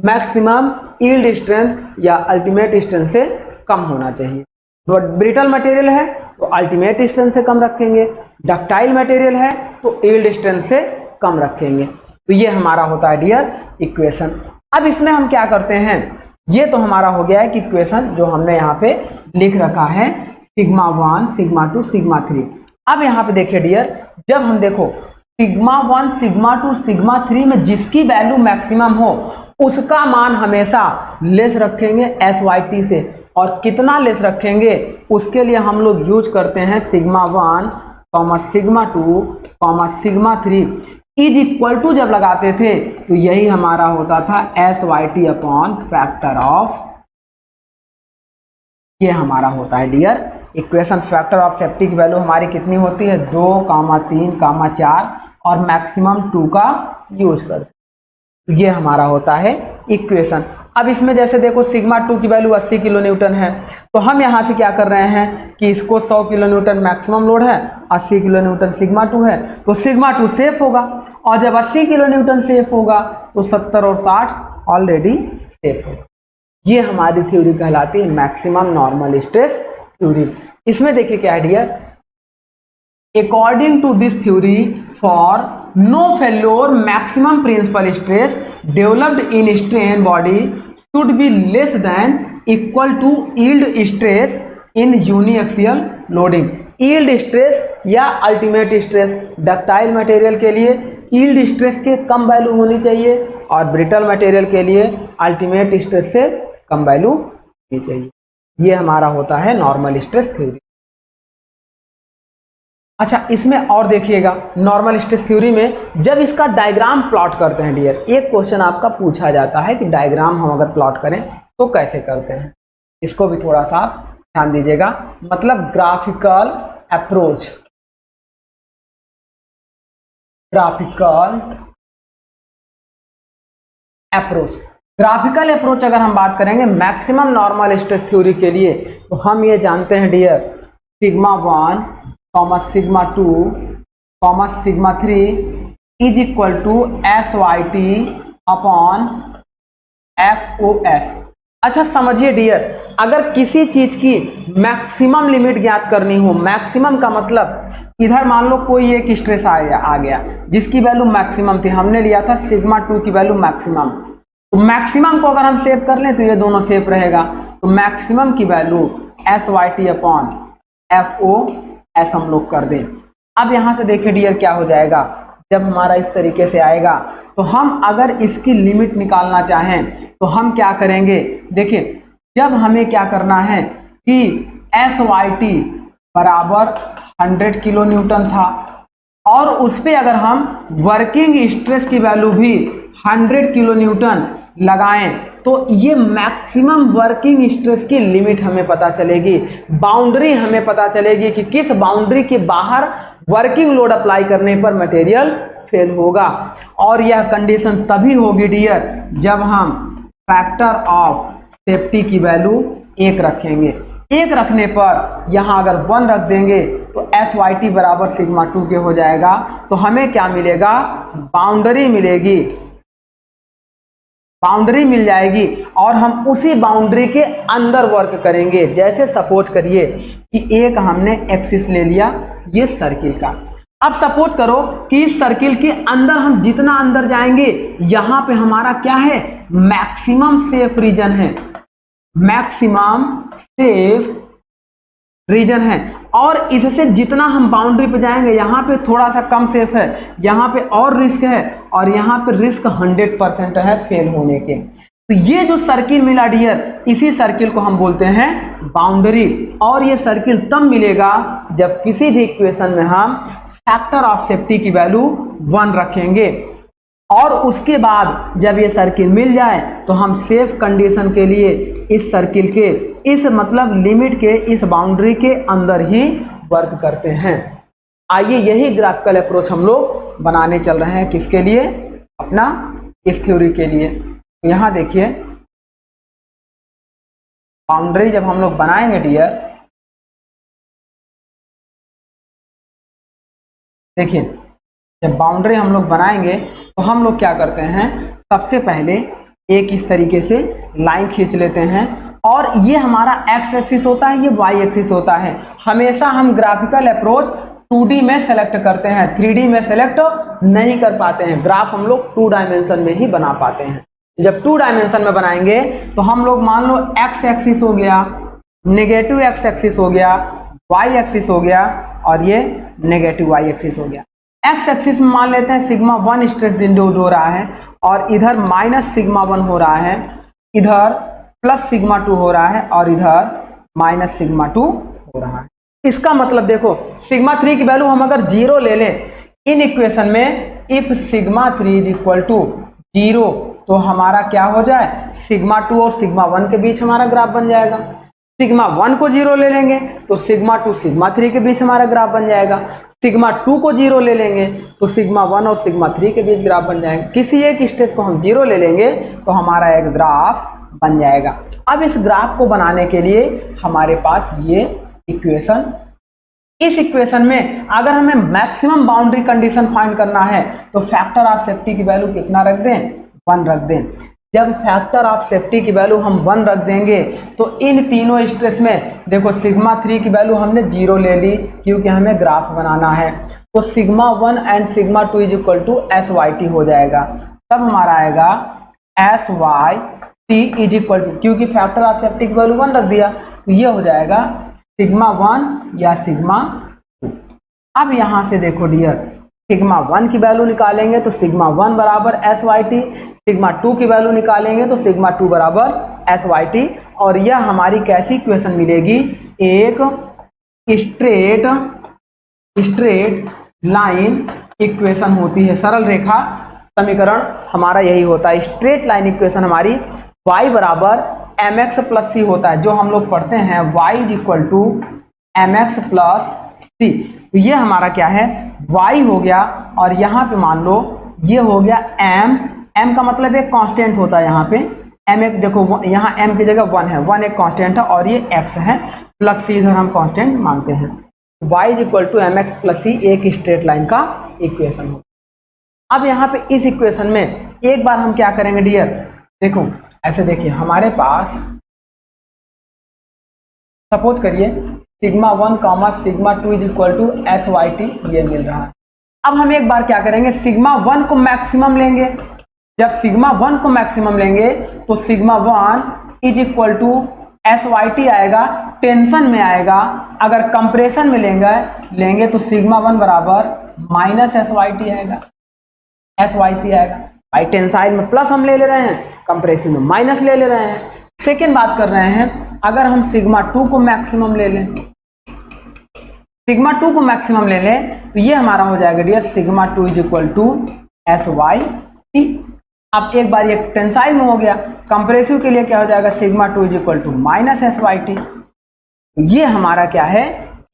मैक्सिमम यील्ड स्ट्रेंथ या अल्टीमेट स्ट्रेंथ से कम होना चाहिए। ब्रिटल मटेरियल है तो अल्टीमेट स्ट्रेंथ से कम रखेंगे, डक्टाइल मटेरियल है तो यील्ड स्ट्रेंथ से कम रखेंगे। तो ये हमारा होता है डियर इक्वेशन। अब इसमें हम क्या करते हैं, ये तो हमारा हो गया है कि इक्वेशन जो हमने यहाँ पे लिख रखा है सिग्मा 1, सिग्मा 2, सिग्मा 3। अब यहाँ पे देखिए डियर, जब हम देखो सिग्मा 1, सिग्मा 2, सिग्मा 3 में जिसकी वैल्यू मैक्सिमम हो उसका मान हमेशा लेस रखेंगे SYT से, और कितना लेस रखेंगे उसके लिए हम लोग यूज करते हैं sigma 1, sigma 2, sigma 3 is equal to जब लगाते थे तो यही हमारा होता था SYT अपॉन फैक्टर ऑफ, ये हमारा होता है dear equation. Factor of safety की वैल्यू हमारी कितनी होती है, 2, 3, 4 और मैक्सिमम 2 का यूज करते, तो ये हमारा होता है इक्वेशन। अब इसमें जैसे देखो सिग्मा 2 की वैल्यू 80 किलो न्यूटन है, तो हम यहाँ से क्या कर रहे हैं कि इसको 100 किलो न्यूटन मैक्सिमम लोड है, 80 किलो न्यूटन सिग्मा 2 है, तो सिग्मा 2 सेफ होगा, और जब 80 किलो न्यूटन सेफ होगा तो 70 और 60 ऑलरेडी सेफ होगा। ये हमारी थ्योरी कहलाती है मैक्सिमम नॉर्मल स्ट्रेस थ्योरी। इसमें देखिए क्या है dear, according to this theory for no failure maximum principal stress developed in strain body should be less than equal to yield stress in uniaxial loading। yield stress या ultimate stress ductile material के लिए yield stress के कम value होनी चाहिए, और brittle material के लिए ultimate stress से कम वैल्यू होनी चाहिए। ये हमारा होता है नॉर्मल स्ट्रेस थ्योरी। अच्छा, इसमें और देखिएगा नॉर्मल स्ट्रेस थ्योरी में जब इसका डायग्राम प्लॉट करते हैं डियर, एक क्वेश्चन आपका पूछा जाता है कि डायग्राम हम अगर प्लॉट करें तो कैसे करते हैं, इसको भी थोड़ा सा आप ध्यान दीजिएगा, मतलब graphical approach, graphical approach. Graphical approach अगर हम बात करेंगे मैक्सिमम नॉर्मल स्ट्रेस थ्योरी के लिए, तो हम ये जानते हैं dear, sigma 1 comma sigma 2 comma sigma 3 is equal to S Y T upon F O S. अच्छा समझिए डियर, अगर किसी चीज की मैक्सिमम लिमिट ज्ञात करनी हो, मैक्सिमम का मतलब इधर मान लो कोई एक स्ट्रेस आ गया जिसकी वैल्यू मैक्सिमम थी, हमने लिया था सिग्मा 2 की वैल्यू मैक्सिमम, तो मैक्सिमम को अगर हम सेव कर लें तो ये दोनों सेव रहेगा, तो मैक्सिमम की value S Y T upon F O S हम लोग कर दें। अब यहां से देखिए डियर क्या हो जाएगा, जब हमारा इस तरीके से आएगा तो हम अगर इसकी लिमिट निकालना चाहें तो हम क्या करेंगे, देखिए जब हमें क्या करना है कि एस वाई टी बराबर 100 किलो न्यूटन था और उस पर अगर हम वर्किंग स्ट्रेस की वैल्यू भी 100 किलो न्यूटन लगाएं तो ये मैक्सिमम वर्किंग स्ट्रेस की लिमिट हमें पता चलेगी, बाउंड्री हमें पता चलेगी कि किस बाउंड्री के बाहर वर्किंग लोड अप्लाई करने पर मटेरियल फेल होगा। और यह कंडीशन तभी होगी डियर जब हम फैक्टर ऑफ सेफ्टी की वैल्यू 1 रखेंगे। 1 रखने पर यहाँ अगर 1 रख देंगे तो एस वाई टी बराबर सिग्मा 2 के हो जाएगा, तो हमें क्या मिलेगा, बाउंड्री मिलेगी, बाउंड्री मिल जाएगी और हम उसी बाउंड्री के अंदर वर्क करेंगे। जैसे सपोज करिए कि एक हमने एक्सिस ले लिया ये सर्किल का, अब सपोज करो कि इस सर्किल के अंदर हम जितना अंदर जाएंगे यहां पे हमारा क्या है, मैक्सिमम सेफ रीजन है, मैक्सिमम सेफ रीजन है, और इससे जितना हम बाउंड्री पे जाएंगे यहाँ पे थोड़ा सा कम सेफ है, यहाँ पे और रिस्क है, और यहाँ पे रिस्क 100% है फेल होने के। तो ये जो सर्किल मिला डियर, इसी सर्किल को हम बोलते हैं बाउंड्री, और ये सर्किल तब मिलेगा जब किसी भी इक्वेशन में हम फैक्टर ऑफ सेफ्टी की वैल्यू 1 रखेंगे, और उसके बाद जब ये सर्किल मिल जाए तो हम सेफ कंडीशन के लिए इस सर्किल के इस मतलब लिमिट के इस बाउंड्री के अंदर ही वर्क करते हैं। आइए यही ग्राफिकल अप्रोच हम लोग बनाने चल रहे हैं, किसके लिए, अपना इस थ्योरी के लिए। यहाँ देखिए बाउंड्री जब हम लोग बनाएंगे डियर, देखिए जब बाउंड्री हम लोग बनाएंगे तो हम लोग क्या करते हैं, सबसे पहले एक इस तरीके से लाइन खींच लेते हैं, और ये हमारा एक्स एक्सिस होता है, ये वाई एक्सिस होता है। हमेशा हम ग्राफिकल अप्रोच 2D में सेलेक्ट करते हैं, 3D में सेलेक्ट नहीं कर पाते हैं। ग्राफ हम लोग 2 डायमेंशन में ही बना पाते हैं। जब 2 डायमेंशन में बनाएंगे तो हम लोग मान लो एक्स एक्सिस हो गया, नेगेटिव एक्स एक्सिस हो गया, वाई एक्सिस हो गया, और ये नेगेटिव वाई एक्सिस हो गया। एक्स एक्सिस में मान लेते हैं सिग्मा 1 स्ट्रेस इंड्यूस्ड हो रहा है, और इधर माइनस सिग्मा 1 हो रहा है, इधर प्लस सिग्मा 2 हो रहा है, और इधर माइनस सिग्मा 2 हो रहा है। इसका मतलब देखो सिग्मा 3 की वैल्यू हम अगर 0 ले लें इन इक्वेशन में, if sigma 3 is equal to 0, तो हमारा क्या हो जाए, सिग्मा 2 और सिग्मा 1 के बीच हमारा ग्राफ बन जाएगा। सिग्मा 1 को 0 ले लेंगे तो सिग्मा 2 सिग्मा 3 के बीच हमारा ग्राफ बन जाएगा। सिग्मा 2 को 0 ले लेंगे तो सिग्मा 1 और सिग्मा 3 के बीच ग्राफ बन जाएगा। किसी एक स्टेज को हम 0 ले लेंगे तो हमारा एक ग्राफ बन जाएगा। अब इस ग्राफ को बनाने के लिए हमारे पास ये इक्वेशन, इस इक्वेशन में अगर हमें मैक्सिमम बाउंड्री कंडीशन फाइंड करना है तो फैक्टर ऑफ सेफ्टी की वैल्यू कितना रख दें, 1 रख दें। जब फैक्टर ऑफ सेफ्टी की वैल्यू हम 1 रख देंगे तो इन तीनों स्ट्रेस में देखो सिग्मा 3 की वैल्यू हमने 0 ले ली क्योंकि हमें ग्राफ बनाना है, तो sigma 1 and sigma 2 is equal to S Y T हो जाएगा। तब हमारा आएगा S Y T is equal to, क्योंकि फैक्टर ऑफ सेफ्टी की वैल्यू 1 रख दिया तो ये हो जाएगा सिग्मा 1 या सिग्मा 2। अब यहां से देखो डियर, सिग्मा 1 की वैल्यू निकालेंगे तो सिग्मा 1 बराबर एस वाई टी, सिग्मा 2 की वैल्यू निकालेंगे तो सिग्मा 2 बराबर एस वाई टी, और यह हमारी कैसी इक्वेशन मिलेगी, एक स्ट्रेट लाइन इक्वेशन होती है, सरल रेखा समीकरण हमारा यही होता है। स्ट्रेट लाइन इक्वेशन हमारी y बराबर mx प्लस सी होता है, जो हम लोग पढ़ते हैं y is equal to mx plus C. तो ये हमारा क्या है, y हो गया, और यहाँ पे मान लो ये हो गया m का मतलब एक कांस्टेंट होता है यहाँ पे, m एक देखो यहाँ m की जगह 1 है, 1 एक कांस्टेंट है, और ये x है, प्लस सी इधर हम कांस्टेंट मानते हैं। y is equal to mx plus C एक स्ट्रेट लाइन का इक्वेशन हो। अब यहाँ पे इस इक्वेशन में एक बार हम क्या करेंगे डियर, देखो ऐसे देखिए, हमारे पास सपोज करिए sigma 1 comma sigma 2 is equal to S Y T ये मिल रहा है। अब हम एक बार क्या करेंगे, सिग्मा 1 को मैक्सिमम लेंगे। जब सिग्मा 1 को मैक्सिमम लेंगे तो sigma 1 is equal to S Y T आएगा, टेंशन में आएगा। अगर कंप्रेशन में लेंगे तो सिग्मा 1 बराबर माइनस एस वाई टी आएगा, एस वाई सी आएगा। भाई टेंसाइल में प्लस हम ले रहे हैं, कंप्रेसिव में माइनस ले रहे हैं। सेकेंड बात कर रहे हैं, अगर हम सिग्मा 2 को मैक्सिमम ले लें, सिग्मा 2 को मैक्सिमम ले लें तो ये हमारा हो जाएगा dear sigma 2 is equal to S Y T. अब एक बार ये टेंसाइल में हो गया, कंप्रेसिव के लिए क्या हो जाएगा, sigma 2 is equal to minus S Y T. ये हमारा क्या है,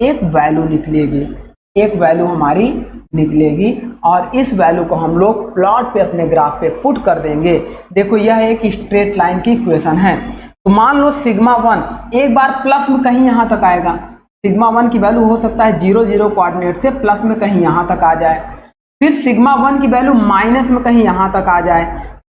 एक वैल्यू निकलेगी, एक वैल्यू हमारी निकलेगी, और इस वैल्यू को हम लोग प्लॉट पे अपने ग्राफ पे पुट कर देंगे। देखो यह एक स्ट्रेट लाइन की इक्वेशन है। तो मान लो सिग्मा 1 एक बार प्लस में कहीं यहाँ तक आएगा, सिग्मा 1 की वैल्यू हो सकता है 0 0 कोऑर्डिनेट से प्लस में कहीं यहाँ तक आ जाए, फिर सिग्मा 1 की वैल्यू माइनस में कहीं यहाँ तक आ जाए,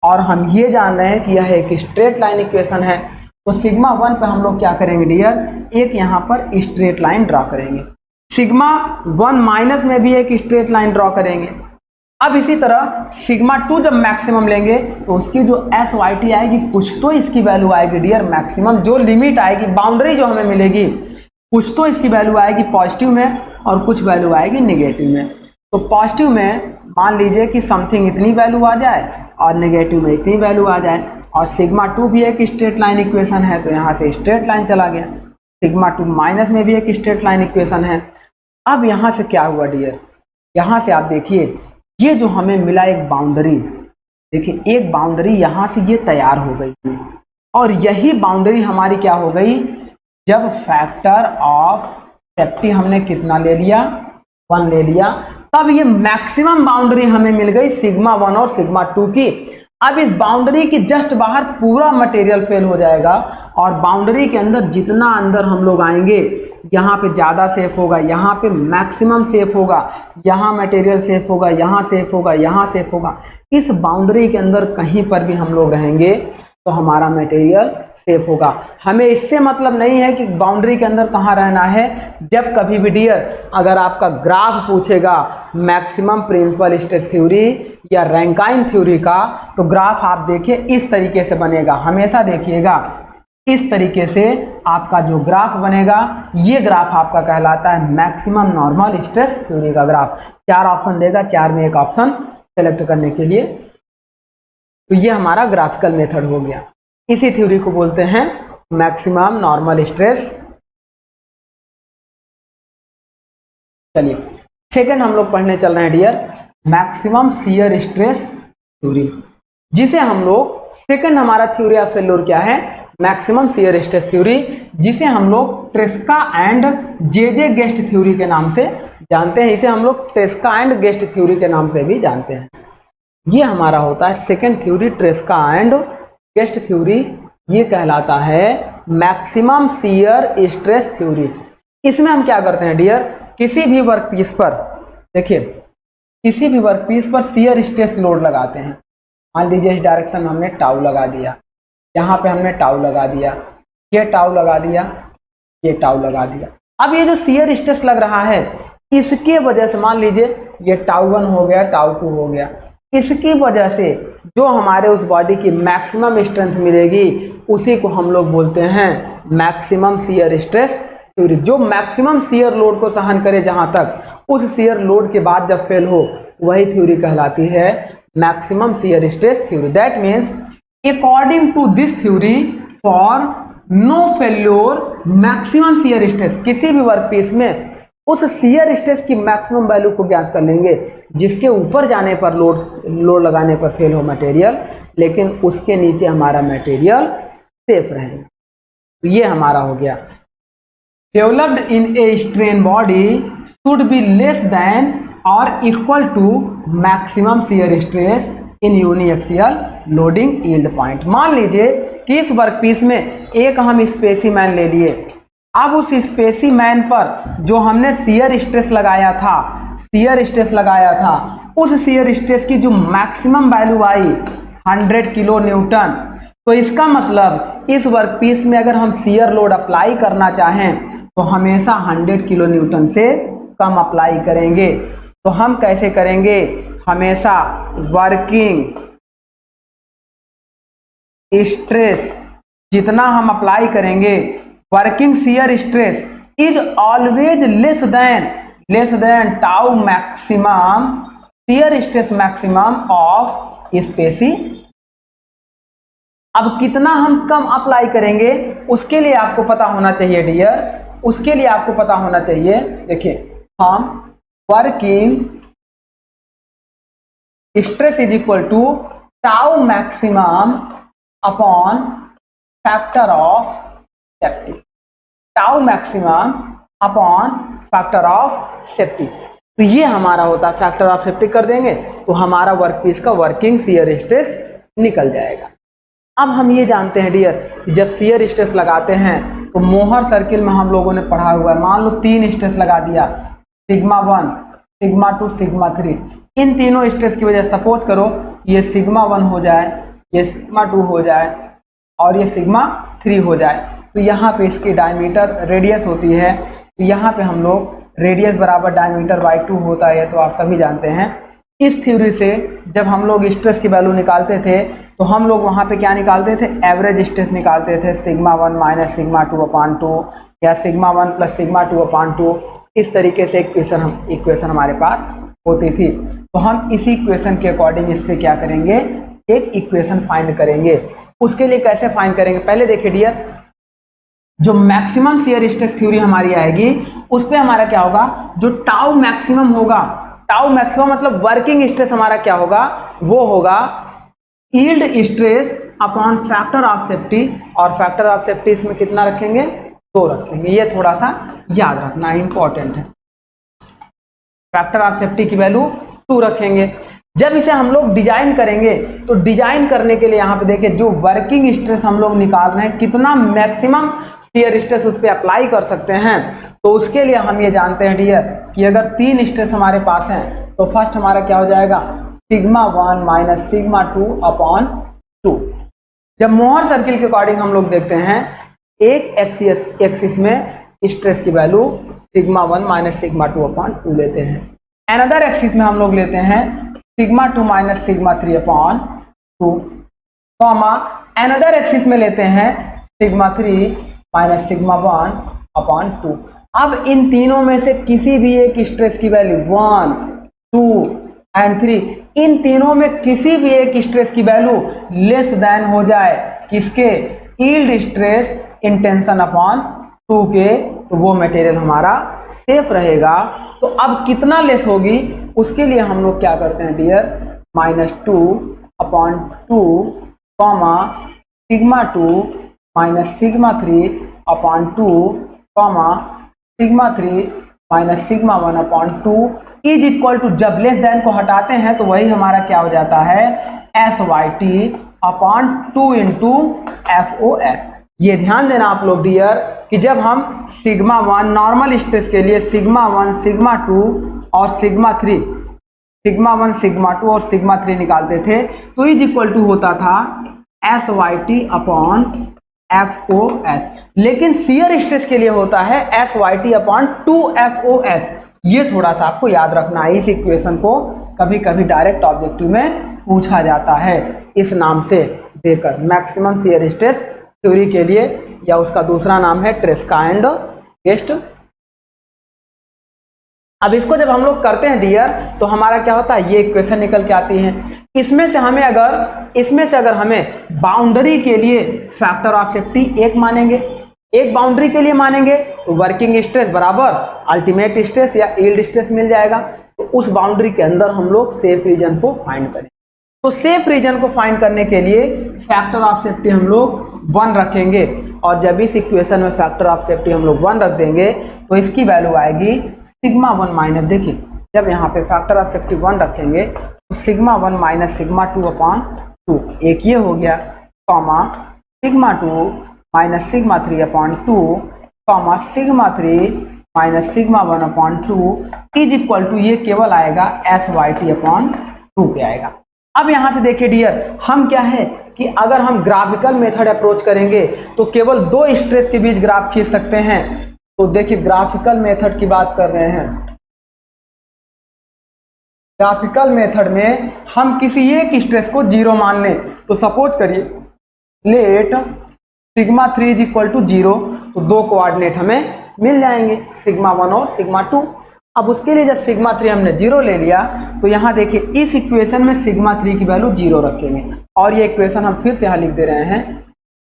और हम ये जान रहे हैं कि यह एक स्ट्रेट लाइन इक्वेशन है। तो सिग्मा 1 पे हम लोग क्या करेंगे डियर, एक यहाँ पर स्ट्रेट लाइन ड्रॉ करेंगे, सिग्मा 1 माइनस में भी एक स्ट्रेट लाइन ड्रॉ करेंगे। अब इसी तरह सिग्मा 2 जब मैक्सिमम लेंगे तो उसकी जो एस वाई टी आएगी, कुछ तो इसकी वैल्यू आएगी डियर मैक्सिमम, जो लिमिट आएगी, बाउंड्री जो हमें मिलेगी, कुछ तो इसकी वैल्यू आएगी पॉजिटिव में और कुछ वैल्यू आएगी नेगेटिव में। तो पॉजिटिव में मान लीजिए कि समथिंग इतनी वैल्यू आ जाए और नेगेटिव में इतनी वैल्यू आ जाए, और सिग्मा 2 भी एक स्ट्रेट लाइन इक्वेशन है, तो यहाँ से स्ट्रेट लाइन चला गया। सिग्मा 2 माइनस में भी एक स्ट्रेट लाइन इक्वेशन है। अब यहाँ से क्या हुआ डियर, यहाँ से आप देखिए ये जो हमें मिला एक बाउंड्री, देखिए एक बाउंड्री यहाँ से ये तैयार हो गई थी, और यही बाउंड्री हमारी क्या हो गई, जब फैक्टर ऑफ सेफ्टी हमने कितना ले लिया, 1 ले लिया, तब ये मैक्सिमम बाउंड्री हमें मिल गई सिग्मा 1 और सिग्मा 2 की। अब इस बाउंड्री की जस्ट बाहर पूरा मटेरियल फेल हो जाएगा, और बाउंड्री के अंदर जितना अंदर हम लोग आएंगे, यहाँ पे ज़्यादा सेफ होगा, यहाँ पे मैक्सिमम सेफ होगा, यहाँ मटेरियल सेफ होगा, यहाँ सेफ होगा, यहाँ सेफ होगा। इस बाउंड्री के अंदर कहीं पर भी हम लोग रहेंगे तो हमारा मटेरियल सेफ होगा। हमें इससे मतलब नहीं है कि बाउंड्री के अंदर कहाँ रहना है। जब कभी भी डियर अगर आपका ग्राफ पूछेगा मैक्सिमम प्रिंसिपल स्ट्रेस थ्योरी या रैंकाइन थ्योरी का, तो ग्राफ आप देखिए इस तरीके से बनेगा, हमेशा देखिएगा इस तरीके से आपका जो ग्राफ बनेगा, ये ग्राफ आपका कहलाता है मैक्सिमम नॉर्मल स्ट्रेस थ्योरी का ग्राफ। 4 ऑप्शन देगा, 4 में एक ऑप्शन सेलेक्ट करने के लिए। तो ये हमारा ग्राफिकल मेथड हो गया, इसी थ्योरी को बोलते हैं मैक्सिमम नॉर्मल स्ट्रेस। चलिए सेकंड हम लोग पढ़ने चल रहे हैं dear, maximum shear stress theory, जिसे हम लोग सेकंड हमारा थ्योरी ऑफ फेल्योर क्या है, मैक्सिमम शियर स्ट्रेस थ्योरी, जिसे हम लोग ट्रेस्का एंड जे गेस्ट थ्योरी के नाम से जानते हैं। इसे हम लोग ट्रेस्का एंड गेस्ट थ्योरी के नाम से भी जानते हैं। ये हमारा होता है second theory, Tresca and Guest theory. ये कहलाता है मैक्सिमम शियर स्ट्रेस थ्योरी। इसमें हम क्या करते हैं डियर, किसी भी वर्कपीस पर, देखिए किसी भी वर्कपीस पर शियर स्ट्रेस लोड लगाते हैं। मान लीजिए इस डायरेक्शन में हमने टाउ लगा दिया, यहाँ पे हमने टाउ लगा दिया, ये टाउ लगा दिया, ये टाउ लगा दिया। अब ये जो शियर स्ट्रेस लग रहा है, इसके वजह से मान लीजिए ये टाउ 1 हो गया, टाउ 2 हो गया, इसकी वजह से जो हमारे उस बॉडी की मैक्सिमम स्ट्रेंथ मिलेगी, उसी को हम लोग बोलते हैं मैक्सिमम शियर स्ट्रेस थ्योरी। जो मैक्सिमम शियर लोड को सहन करे जहां तक, उस शियर लोड के बाद जब फेल हो, वही थ्योरी कहलाती है maximum shear stress theory. That means according to this theory for no failure maximum shear stress, किसी भी वर्कपीस में उस शियर स्ट्रेस की मैक्सिमम वैल्यू को ज्ञात कर लेंगे जिसके ऊपर जाने पर लोड लगाने पर फेल हो मटेरियल, लेकिन उसके नीचे हमारा मटेरियल सेफ रहेगा। तो ये हमारा हो गया। Developed in a strain body should be less than और equal to maximum shear stress in uniaxial loading yield point. मान लीजिए कि इस वर्कपीस में एक हम स्पेसिमैन ले लिए। अब उस स्पेसिमैन पर जो हमने शियर स्ट्रेस लगाया था, उस शियर स्ट्रेस की जो मैक्सिमम वैल्यू आई 100 किलो न्यूटन। तो इसका मतलब इस वर्कपीस में अगर हम शियर लोड अप्लाई करना चाहें तो हमेशा 100 किलो न्यूटन से कम अप्लाई करेंगे। तो हम कैसे करेंगे, हमेशा वर्किंग स्ट्रेस जितना हम अप्लाई करेंगे, working shear stress is always less than tau maximum shear stress maximum of स्पेसी। अब कितना हम कम अप्लाई करेंगे उसके लिए आपको पता होना चाहिए डियर, उसके लिए आपको पता होना चाहिए। देखिए, हम working stress is equal to tau maximum upon factor of safety, tau maximum upon factor of safety. तो ये हमारा होता है फैक्टर ऑफ सेफ्टी। कर देंगे तो हमारा वर्कपीस का वर्किंग शियर स्ट्रेस निकल जाएगा। अब हम ये जानते हैं डियर, जब शियर स्ट्रेस लगाते हैं तो मोहर सर्किल में हम लोगों ने पढ़ा हुआ है, मान लो 3 स्ट्रेस लगा दिया, सिग्मा 1, सिग्मा 2, सिग्मा 3। इन तीनों स्ट्रेस की वजह से सपोज करो ये सिग्मा 1 हो जाए, ये सिग्मा 2 हो जाए और ये सिग्मा 3 हो जाए। तो यहाँ पे इसकी डायमीटर रेडियस होती है, तो यहाँ पे हम लोग रेडियस बराबर डायमीटर बाई 2 होता है, तो आप सभी जानते हैं। इस थ्योरी से जब हम लोग स्ट्रेस की वैल्यू निकालते थे तो हम लोग वहाँ पे क्या निकालते थे, एवरेज स्ट्रेस निकालते थे, सिग्मा 1 माइनस सिग्मा 2/2 या सिग्मा 1 प्लस सिग्मा 2/2। इस तरीके से इक्वेशन हमारे पास होती थी। तो हम इसी इक्वेशन के अकॉर्डिंग इस पर क्या करेंगे, एक इक्वेशन फाइंड करेंगे। उसके लिए कैसे फाइंड करेंगे, पहले देखिए डियर, जो मैक्सिमम शियर स्ट्रेस थ्योरी हमारी आएगी उस पर हमारा क्या होगा, जो टाउ मैक्सिमम होगा, टाउ मैक्सिमम मतलब वर्किंग स्ट्रेस हमारा क्या होगा, वो होगा yield stress upon factor of safety. और फैक्टर ऑफ सेफ्टी इसमें कितना रखेंगे, 2 रखेंगे। ये थोड़ा सा याद रखना इंपॉर्टेंट है। फैक्टर ऑफ सेफ्टी की वैल्यू 2 रखेंगे। जब इसे हम लोग डिजाइन करेंगे तो डिजाइन करने के लिए यहाँ पे देखिए, जो वर्किंग स्ट्रेस हम लोग निकाल रहे हैं, कितना मैक्सिमम शियर स्ट्रेस उस पर अप्लाई कर सकते हैं, तो उसके लिए हम ये जानते हैं डियर कि अगर 3 स्ट्रेस हमारे पास हैं तो फर्स्ट हमारा क्या हो जाएगा, सिग्मा 1 माइनस सिग्मा 2/2। जब मोहर सर्किल के अकॉर्डिंग हम लोग देखते हैं, एक एक्सिस में स्ट्रेस की वैल्यू सिग्मा 1 माइनस सिग्मा 2/2 लेते हैं, अनदर एक्सिस में हम लोग लेते हैं sigma 2 minus sigma 3/2, comma another axis में लेते हैं सिग्मा 3 माइनस सिग्मा 1/2। अब इन तीनों में से किसी भी एक स्ट्रेस की वैल्यू 1, 2 एंड 3, इन तीनों में किसी भी एक स्ट्रेस की वैल्यू लेस देन हो जाए किसके, yield stress in tension upon 2 के, तो वो मटेरियल हमारा सेफ रहेगा। तो अब कितना लेस होगी उसके लिए हम लोग क्या करते हैं dear, -2/2 comma sigma 2 minus sigma 3/2 comma sigma 3 minus sigma 1/2 is equal to, जब लेस देन को हटाते हैं तो वही हमारा क्या हो जाता है, SYT/2 इंटू FOS। ये ध्यान देना आप लोग डियर कि जब हम सिग्मा 1 नॉर्मल स्ट्रेस के लिए सिग्मा 1, सिग्मा 2 और सिग्मा 3, सिग्मा 1, सिग्मा 2 और सिग्मा 3 निकालते थे तो इज इक्वल टू होता था SYT/FOS। लेकिन शियर स्ट्रेस के लिए होता है SYT/2FOS। ये थोड़ा सा आपको याद रखना है। इस इक्वेशन को कभी कभी डायरेक्ट ऑब्जेक्टिव में पूछा जाता है इस नाम से देकर, मैक्सिमम शियर स्ट्रेस थ्योरी के लिए, या उसका दूसरा नाम है ट्रेस्का एंड गेस्ट। अब इसको जब हम लोग करते हैं डियर तो हमारा क्या होता है, ये इक्वेशन निकल के आती है। इसमें से अगर हमें बाउंड्री के लिए फैक्टर ऑफ सेफ्टी 1 मानेंगे, एक बाउंड्री के लिए मानेंगे तो वर्किंग स्ट्रेस बराबर अल्टीमेट स्ट्रेस या यील्ड स्ट्रेस मिल जाएगा। तो उस बाउंड्री के अंदर हम लोग सेफ रीजन को फाइंड करें। तो सेफ रीजन को फाइंड करने के लिए फैक्टर ऑफ सेफ्टी हम लोग 1 रखेंगे और जब इस इक्वेशन में फैक्टर ऑफ सेफ्टी हम लोग 1 रख देंगे तो इसकी वैल्यू आएगी सिग्मा 1 माइनस, देखिए जब यहाँ पे फैक्टर ऑफ सेफ्टी 1 रखेंगे तो सिग्मा 1 माइनस सिग्मा 2 अपॉन 2, एक ये हो गया, comma sigma 2 minus sigma 3 upon 2, comma sigma 3 minus sigma 1 upon 2 is equal to, ये केवल आएगा एस वाई टी अपॉन 2 पे आएगा। अब यहां से देखिए डियर, हम क्या है कि अगर हम ग्राफिकल मेथड अप्रोच करेंगे तो केवल 2 स्ट्रेस के बीच ग्राफ खींच सकते हैं। तो देखिए ग्राफिकल मेथड की बात कर रहे हैं, ग्राफिकल मेथड में हम किसी एक स्ट्रेस को 0 मान लें, तो सपोज करिए let sigma 3 is equal to 0, तो 2 कोऑर्डिनेट हमें मिल जाएंगे, सिग्मा 1 और सिग्मा 2। अब उसके लिए जब सिग्मा 3 हमने 0 ले लिया तो यहाँ देखिए इस इक्वेशन में सिग्मा 3 की वैल्यू 0 रखेंगे और ये इक्वेशन हम फिर से यहाँ लिख दे रहे हैं,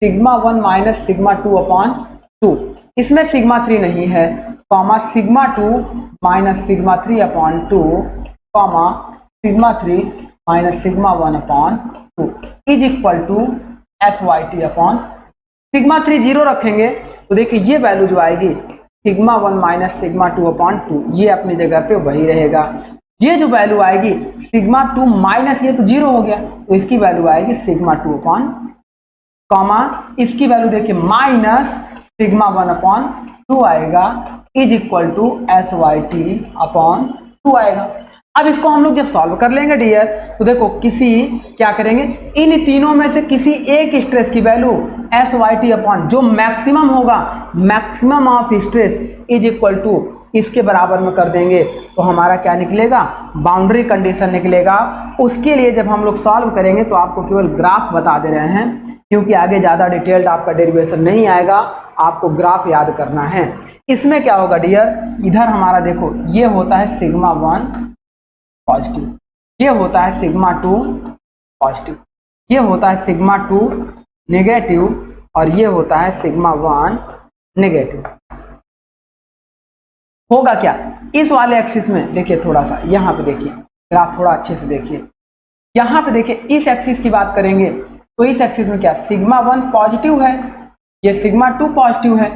सिग्मा 1 माइनस सिग्मा 2 अपॉन 2, इसमें सिग्मा 3 नहीं है, comma sigma 2 minus sigma 3 upon 2, comma sigma 3 minus sigma 1 upon 2 is equal to S Y T upon, sigma 3 0 रखेंगे तो देखिए ये वैल्यू जो आएगी सिग्मा 1 माइनस सिग्मा 2 अपॉन 2, ये अपनी जगह पे वही रहेगा। ये जो वैल्यू आएगी सिग्मा 2 माइनस ये तो 0 हो गया, तो इसकी वैल्यू आएगी सिग्मा 2 अपॉन, कॉमा इसकी वैल्यू देखिए माइनस सिग्मा 1 अपॉन 2 आएगा is equal to S Y T upon 2 आएगा। अब इसको हम लोग जब सॉल्व कर लेंगे डियर तो देखो किसी क्या करेंगे, इन तीनों में से किसी एक स्ट्रेस की value S Y T upon जो मैक्सिमम होगा, maximum of stress is equal to इसके बराबर में कर देंगे, तो हमारा क्या निकलेगा, बाउंड्री कंडीशन निकलेगा। उसके लिए जब हम लोग सॉल्व करेंगे तो आपको केवल ग्राफ बता दे रहे हैं, क्योंकि आगे ज़्यादा डिटेल्ड आपका डेरिवेशन नहीं आएगा, आपको ग्राफ याद करना है। इसमें क्या होगा डियर, इधर हमारा देखो ये होता है सिग्मा 1 पॉजिटिव, ये होता है सिग्मा 2 पॉजिटिव, ये होता है सिग्मा 2 नेगेटिव और ये होता है सिग्मा 1 नेगेटिव। होगा क्या इस वाले एक्सिस में, देखिए थोड़ा सा यहाँ पे देखिए ग्राफ थोड़ा अच्छे से देखिए, यहाँ पे देखिए इस एक्सिस की बात करेंगे तो इस एक्सिस में क्या सिग्मा 1 पॉजिटिव है, ये सिग्मा 2 पॉजिटिव है,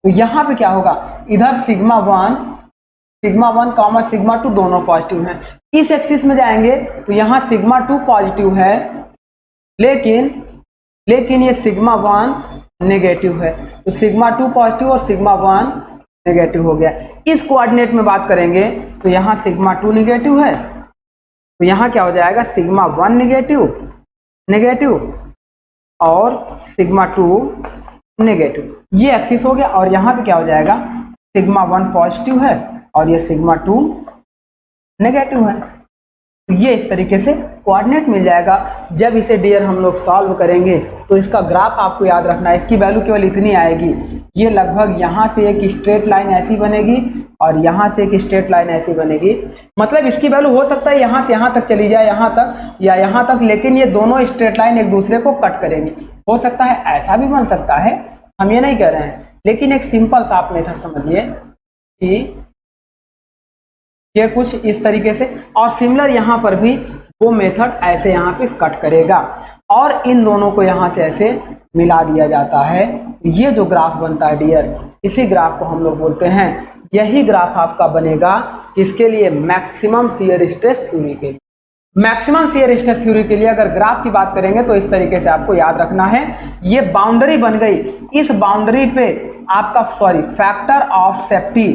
तो यहाँ पे क्या होगा, इधर सिग्मा 1 कॉमा सिग्मा 2 दोनों पॉजिटिव हैं। इस एक्सिस में जाएंगे तो यहाँ सिग्मा 2 पॉजिटिव है, लेकिन ये सिग्मा 1 नेगेटिव है, तो सिग्मा 2 पॉजिटिव और सिग्मा 1 नेगेटिव हो गया। इस कोऑर्डिनेट में बात करेंगे तो यहाँ सिग्मा 2 नेगेटिव है, तो यहाँ क्या हो जाएगा सिग्मा 1 नेगेटिव और सिग्मा 2 नेगेटिव, ये एक्सिस हो गया। और यहाँ पे क्या हो जाएगा, सिग्मा 1 पॉजिटिव है और ये सिग्मा 2 नेगेटिव है, तो ये इस तरीके से कोऑर्डिनेट मिल जाएगा। जब इसे डियर हम लोग सॉल्व करेंगे तो इसका ग्राफ आपको याद रखना है, इसकी वैल्यू केवल इतनी आएगी, ये लगभग यहाँ से एक स्ट्रेट लाइन ऐसी बनेगी और यहाँ से एक स्ट्रेट लाइन ऐसी बनेगी, मतलब इसकी वैल्यू हो सकता है यहाँ से यहाँ तक चली जाए, यहाँ तक या यहाँ तक, लेकिन ये दोनों स्ट्रेट लाइन एक दूसरे को कट करेंगी। हो सकता है ऐसा भी बन सकता है, हम ये नहीं कह रहे हैं, लेकिन एक सिंपल सा आप मेथड समझिए कि ये कुछ इस तरीके से, और सिमिलर यहाँ पर भी वो मेथड ऐसे यहाँ पे कट करेगा और इन दोनों को यहाँ से ऐसे मिला दिया जाता है। ये जो ग्राफ बनता है डियर, इसी ग्राफ को हम लोग बोलते हैं, यही ग्राफ आपका बनेगा इसके लिए मैक्सिमम शियर स्ट्रेस थ्योरी के लिए। मैक्सिमम शियर स्ट्रेस थ्योरी के लिए अगर ग्राफ की बात करेंगे तो इस तरीके से आपको याद रखना है, ये बाउंड्री बन गई, इस बाउंड्री पे आपका factor of safety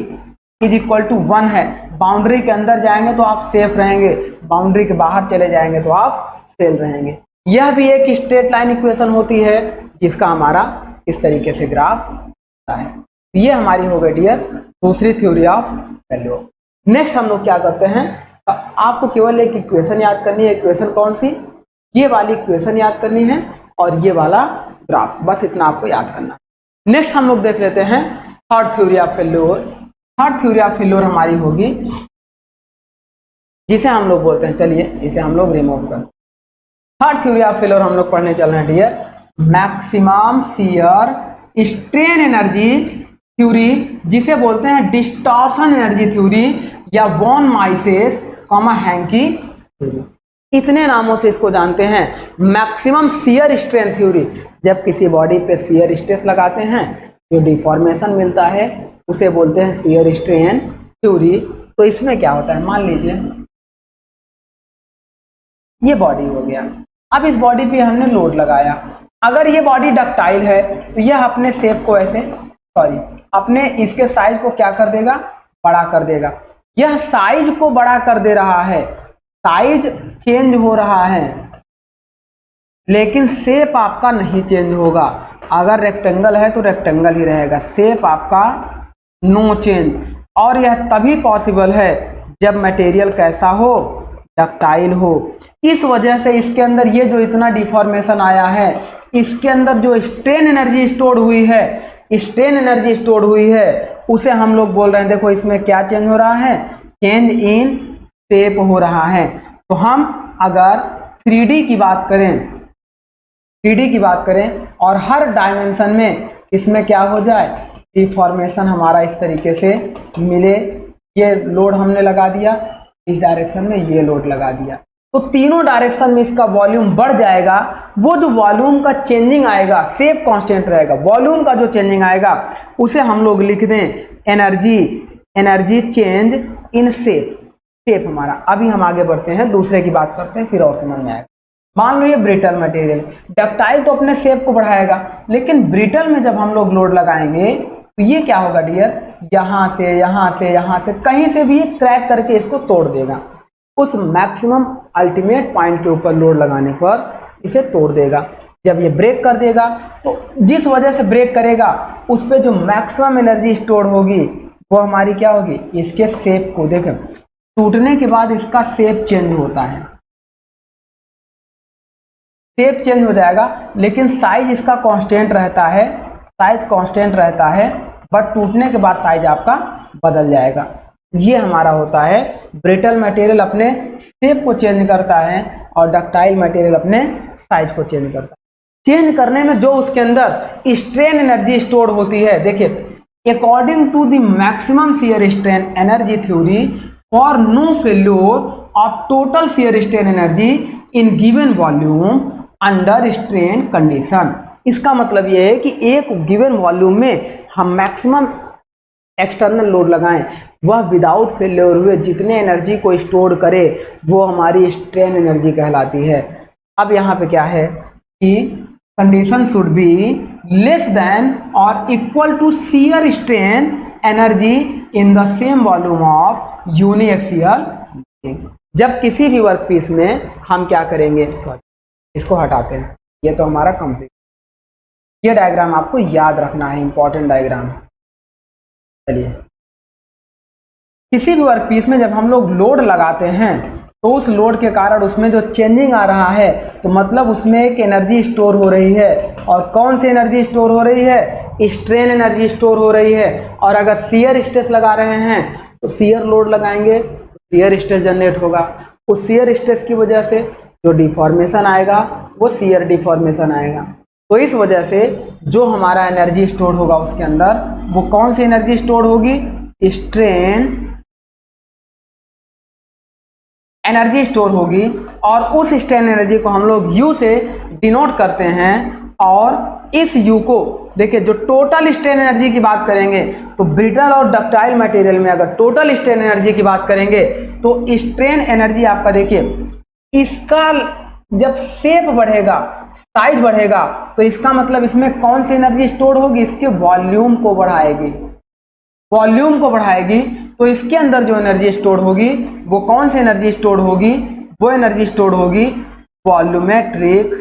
is equal to 1 है। बाउंड्री के अंदर जाएंगे तो आप सेफ रहेंगे, बाउंड्री के बाहर चले जाएंगे तो आप फेल रहेंगे। यह भी एक स्ट्रेट लाइन इक्वेशन होती है जिसका हमारा इस तरीके से ग्राफ होता है। ये हमारी हो गई डियर दूसरी थ्योरी ऑफ फेल्योर। नेक्स्ट हम लोग क्या करते हैं, तो आपको केवल एक इक्वेशन याद करनी है। इक्वेशन कौन सी, ये वाली इक्वेशन याद करनी है और ये वाला ग्राफ, बस इतना आपको याद करना। नेक्स्ट हम लोग देख लेते हैं third theory of failure. Third theory of failure हमारी होगी जिसे हम लोग बोलते हैं, चलिए इसे हम लोग रिमूव कर। थर्ड थ्योरी ऑफ फेल्योर हम लोग पढ़ने चल रहे हैं dear, maximum shear strain energy theory, जिसे बोलते हैं डिस्टॉर्शन एनर्जी थ्योरी या वॉन माइसेस हैंकी थ्योरी। इतने नामों से इसको जानते हैं। मैक्सिमम शियर स्ट्रेन थ्योरी, जब किसी बॉडी पे शियर स्ट्रेस लगाते हैं जो डिफॉर्मेशन मिलता है उसे बोलते हैं शियर स्ट्रेन थ्योरी। तो इसमें क्या होता है, मान लीजिए ये बॉडी हो गया, अब इस बॉडी पे हमने लोड लगाया। अगर ये बॉडी डक्टाइल है तो यह अपने शेप को ऐसे अपने इसके साइज को क्या कर देगा, बड़ा कर देगा। यह साइज को बड़ा कर दे रहा है, साइज चेंज हो रहा है, लेकिन शेप आपका नहीं चेंज होगा। अगर रेक्टेंगल है तो रेक्टेंगल ही रहेगा, शेप आपका नो चेंज। और यह तभी पॉसिबल है जब मटेरियल कैसा हो, डक्टाइल हो। इस वजह से इसके अंदर ये जो इतना डिफॉर्मेशन आया है, इसके अंदर जो स्ट्रेन एनर्जी स्टोर हुई है, स्ट्रेन एनर्जी स्टोर हुई है, उसे हम लोग बोल रहे हैं, देखो इसमें क्या चेंज हो रहा है, चेंज इन शेप हो रहा है। तो हम अगर 3D की बात करें, 3D की बात करें और हर डायमेंशन में इसमें क्या हो जाए, डिफॉर्मेशन हमारा इस तरीके से मिले। ये लोड हमने लगा दिया, इस डायरेक्शन में ये लोड लगा दिया, तो तीनों डायरेक्शन में इसका वॉल्यूम बढ़ जाएगा। वो जो वॉल्यूम का चेंजिंग आएगा, शेप कांस्टेंट रहेगा, वॉल्यूम का जो चेंजिंग आएगा उसे हम लोग लिख दें energy change in shape, shape हमारा। अभी हम आगे बढ़ते हैं, दूसरे की बात करते हैं, फिर और समझ में आएगा। मान लो ये ब्रिटल मटेरियल, डक्टाइल तो अपने शेप को बढ़ाएगा, लेकिन ब्रिटल में जब हम लोग लोड लगाएंगे तो ये क्या होगा डियर, यहाँ से कहीं से भी क्रैक करके इसको तोड़ देगा। उस मैक्सिमम अल्टीमेट पॉइंट के ऊपर लोड लगाने पर इसे तोड़ देगा। जब ये ब्रेक कर देगा तो जिस वजह से ब्रेक करेगा उस पर जो मैक्सिमम एनर्जी स्टोर होगी वो हमारी क्या होगी, इसके शेप को देखें, टूटने के बाद इसका शेप चेंज होता है, शेप चेंज हो जाएगा, लेकिन साइज इसका कांस्टेंट रहता है, साइज कांस्टेंट रहता है, बट टूटने के बाद साइज आपका बदल जाएगा। ये हमारा होता है ब्रिटल मटेरियल अपने शेप को चेंज करता है और डक्टाइल मटेरियल अपने साइज को चेंज करता है। चेंज करने में जो उसके अंदर स्ट्रेन एनर्जी स्टोर होती है, देखिए according to the maximum shear strain energy theory for no failure of total shear strain energy in given volume under strain condition. इसका मतलब यह है कि एक गिवन वॉल्यूम में हम मैक्सिमम एक्सटर्नल लोड लगाएं, वह विदाउट फेल्योर हुए जितने एनर्जी को स्टोर करे वो हमारी स्ट्रेन एनर्जी कहलाती है। अब यहाँ पे क्या है कि condition should be less than और equal to shear strain energy in the same volume of uniaxial. जब किसी भी वर्क पीस में हम क्या करेंगे, सॉरी इसको हटाते हैं, ये तो हमारा कंप्लीट। ये डायग्राम आपको याद रखना है, इंपॉर्टेंट डायग्राम। चलिए, किसी भी वर्क पीस में जब हम लोग लोड लगाते हैं तो उस लोड के कारण उसमें जो चेंजिंग आ रहा है तो मतलब उसमें एक एनर्जी स्टोर हो रही है। और कौन सी एनर्जी स्टोर हो रही है, स्ट्रेन एनर्जी स्टोर हो रही है। और अगर शियर स्ट्रेस लगा रहे हैं तो शियर लोड लगाएंगे, शियर स्ट्रेस जनरेट होगा। उस शियर स्ट्रेस की वजह से जो डिफॉर्मेशन आएगा वो शियर डिफॉर्मेशन आएगा। तो इस वजह से जो हमारा एनर्जी स्टोर होगा उसके अंदर वो कौन सी एनर्जी स्टोर होगी, स्ट्रेन एनर्जी स्टोर होगी। और उस स्ट्रेन एनर्जी को हम लोग U से डिनोट करते हैं। और इस U को देखिए, जो टोटल स्ट्रेन एनर्जी की बात करेंगे तो ब्रिटल और डक्टाइल मटेरियल में अगर टोटल स्ट्रेन एनर्जी की बात करेंगे तो स्ट्रेन एनर्जी आपका देखिए, इसका जब शेप बढ़ेगा, साइज बढ़ेगा, तो इसका मतलब इसमें कौन सी एनर्जी स्टोर होगी, इसके वॉल्यूम को बढ़ाएगी, वॉल्यूम को बढ़ाएगी। तो इसके अंदर जो एनर्जी स्टोर होगी वो कौन सी एनर्जी स्टोर होगी, वो एनर्जी स्टोर होगी वॉल्यूमेट्रिक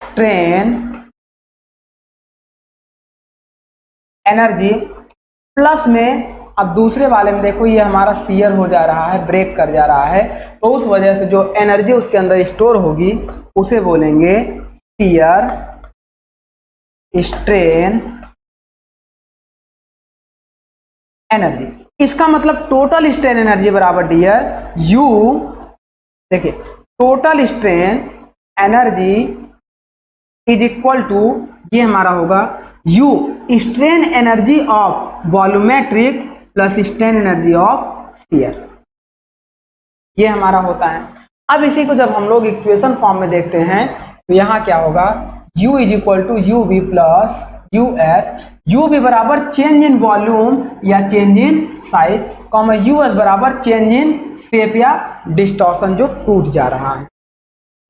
स्ट्रेन एनर्जी प्लस में। अब दूसरे वाले में देखो, ये हमारा शियर हो जा रहा है, ब्रेक कर जा रहा है, तो उस वजह से जो एनर्जी उसके अंदर स्टोर होगी उसे बोलेंगे शियर स्ट्रेन एनर्जी। इसका मतलब टोटल स्ट्रेन एनर्जी बराबर डियर U, देखिए total strain energy is equal to, ये हमारा होगा U strain energy of volumetric plus strain energy of shear. ये हमारा होता है। अब इसी को जब हम लोग इक्वेशन फॉर्म में देखते हैं तो यहाँ क्या होगा, U is equal to U V plus U S, U V बराबर चेंज इन वॉल्यूम या change in size, comma U S बराबर चेंज इन शेप या डिस्टॉर्शन जो टूट जा रहा है।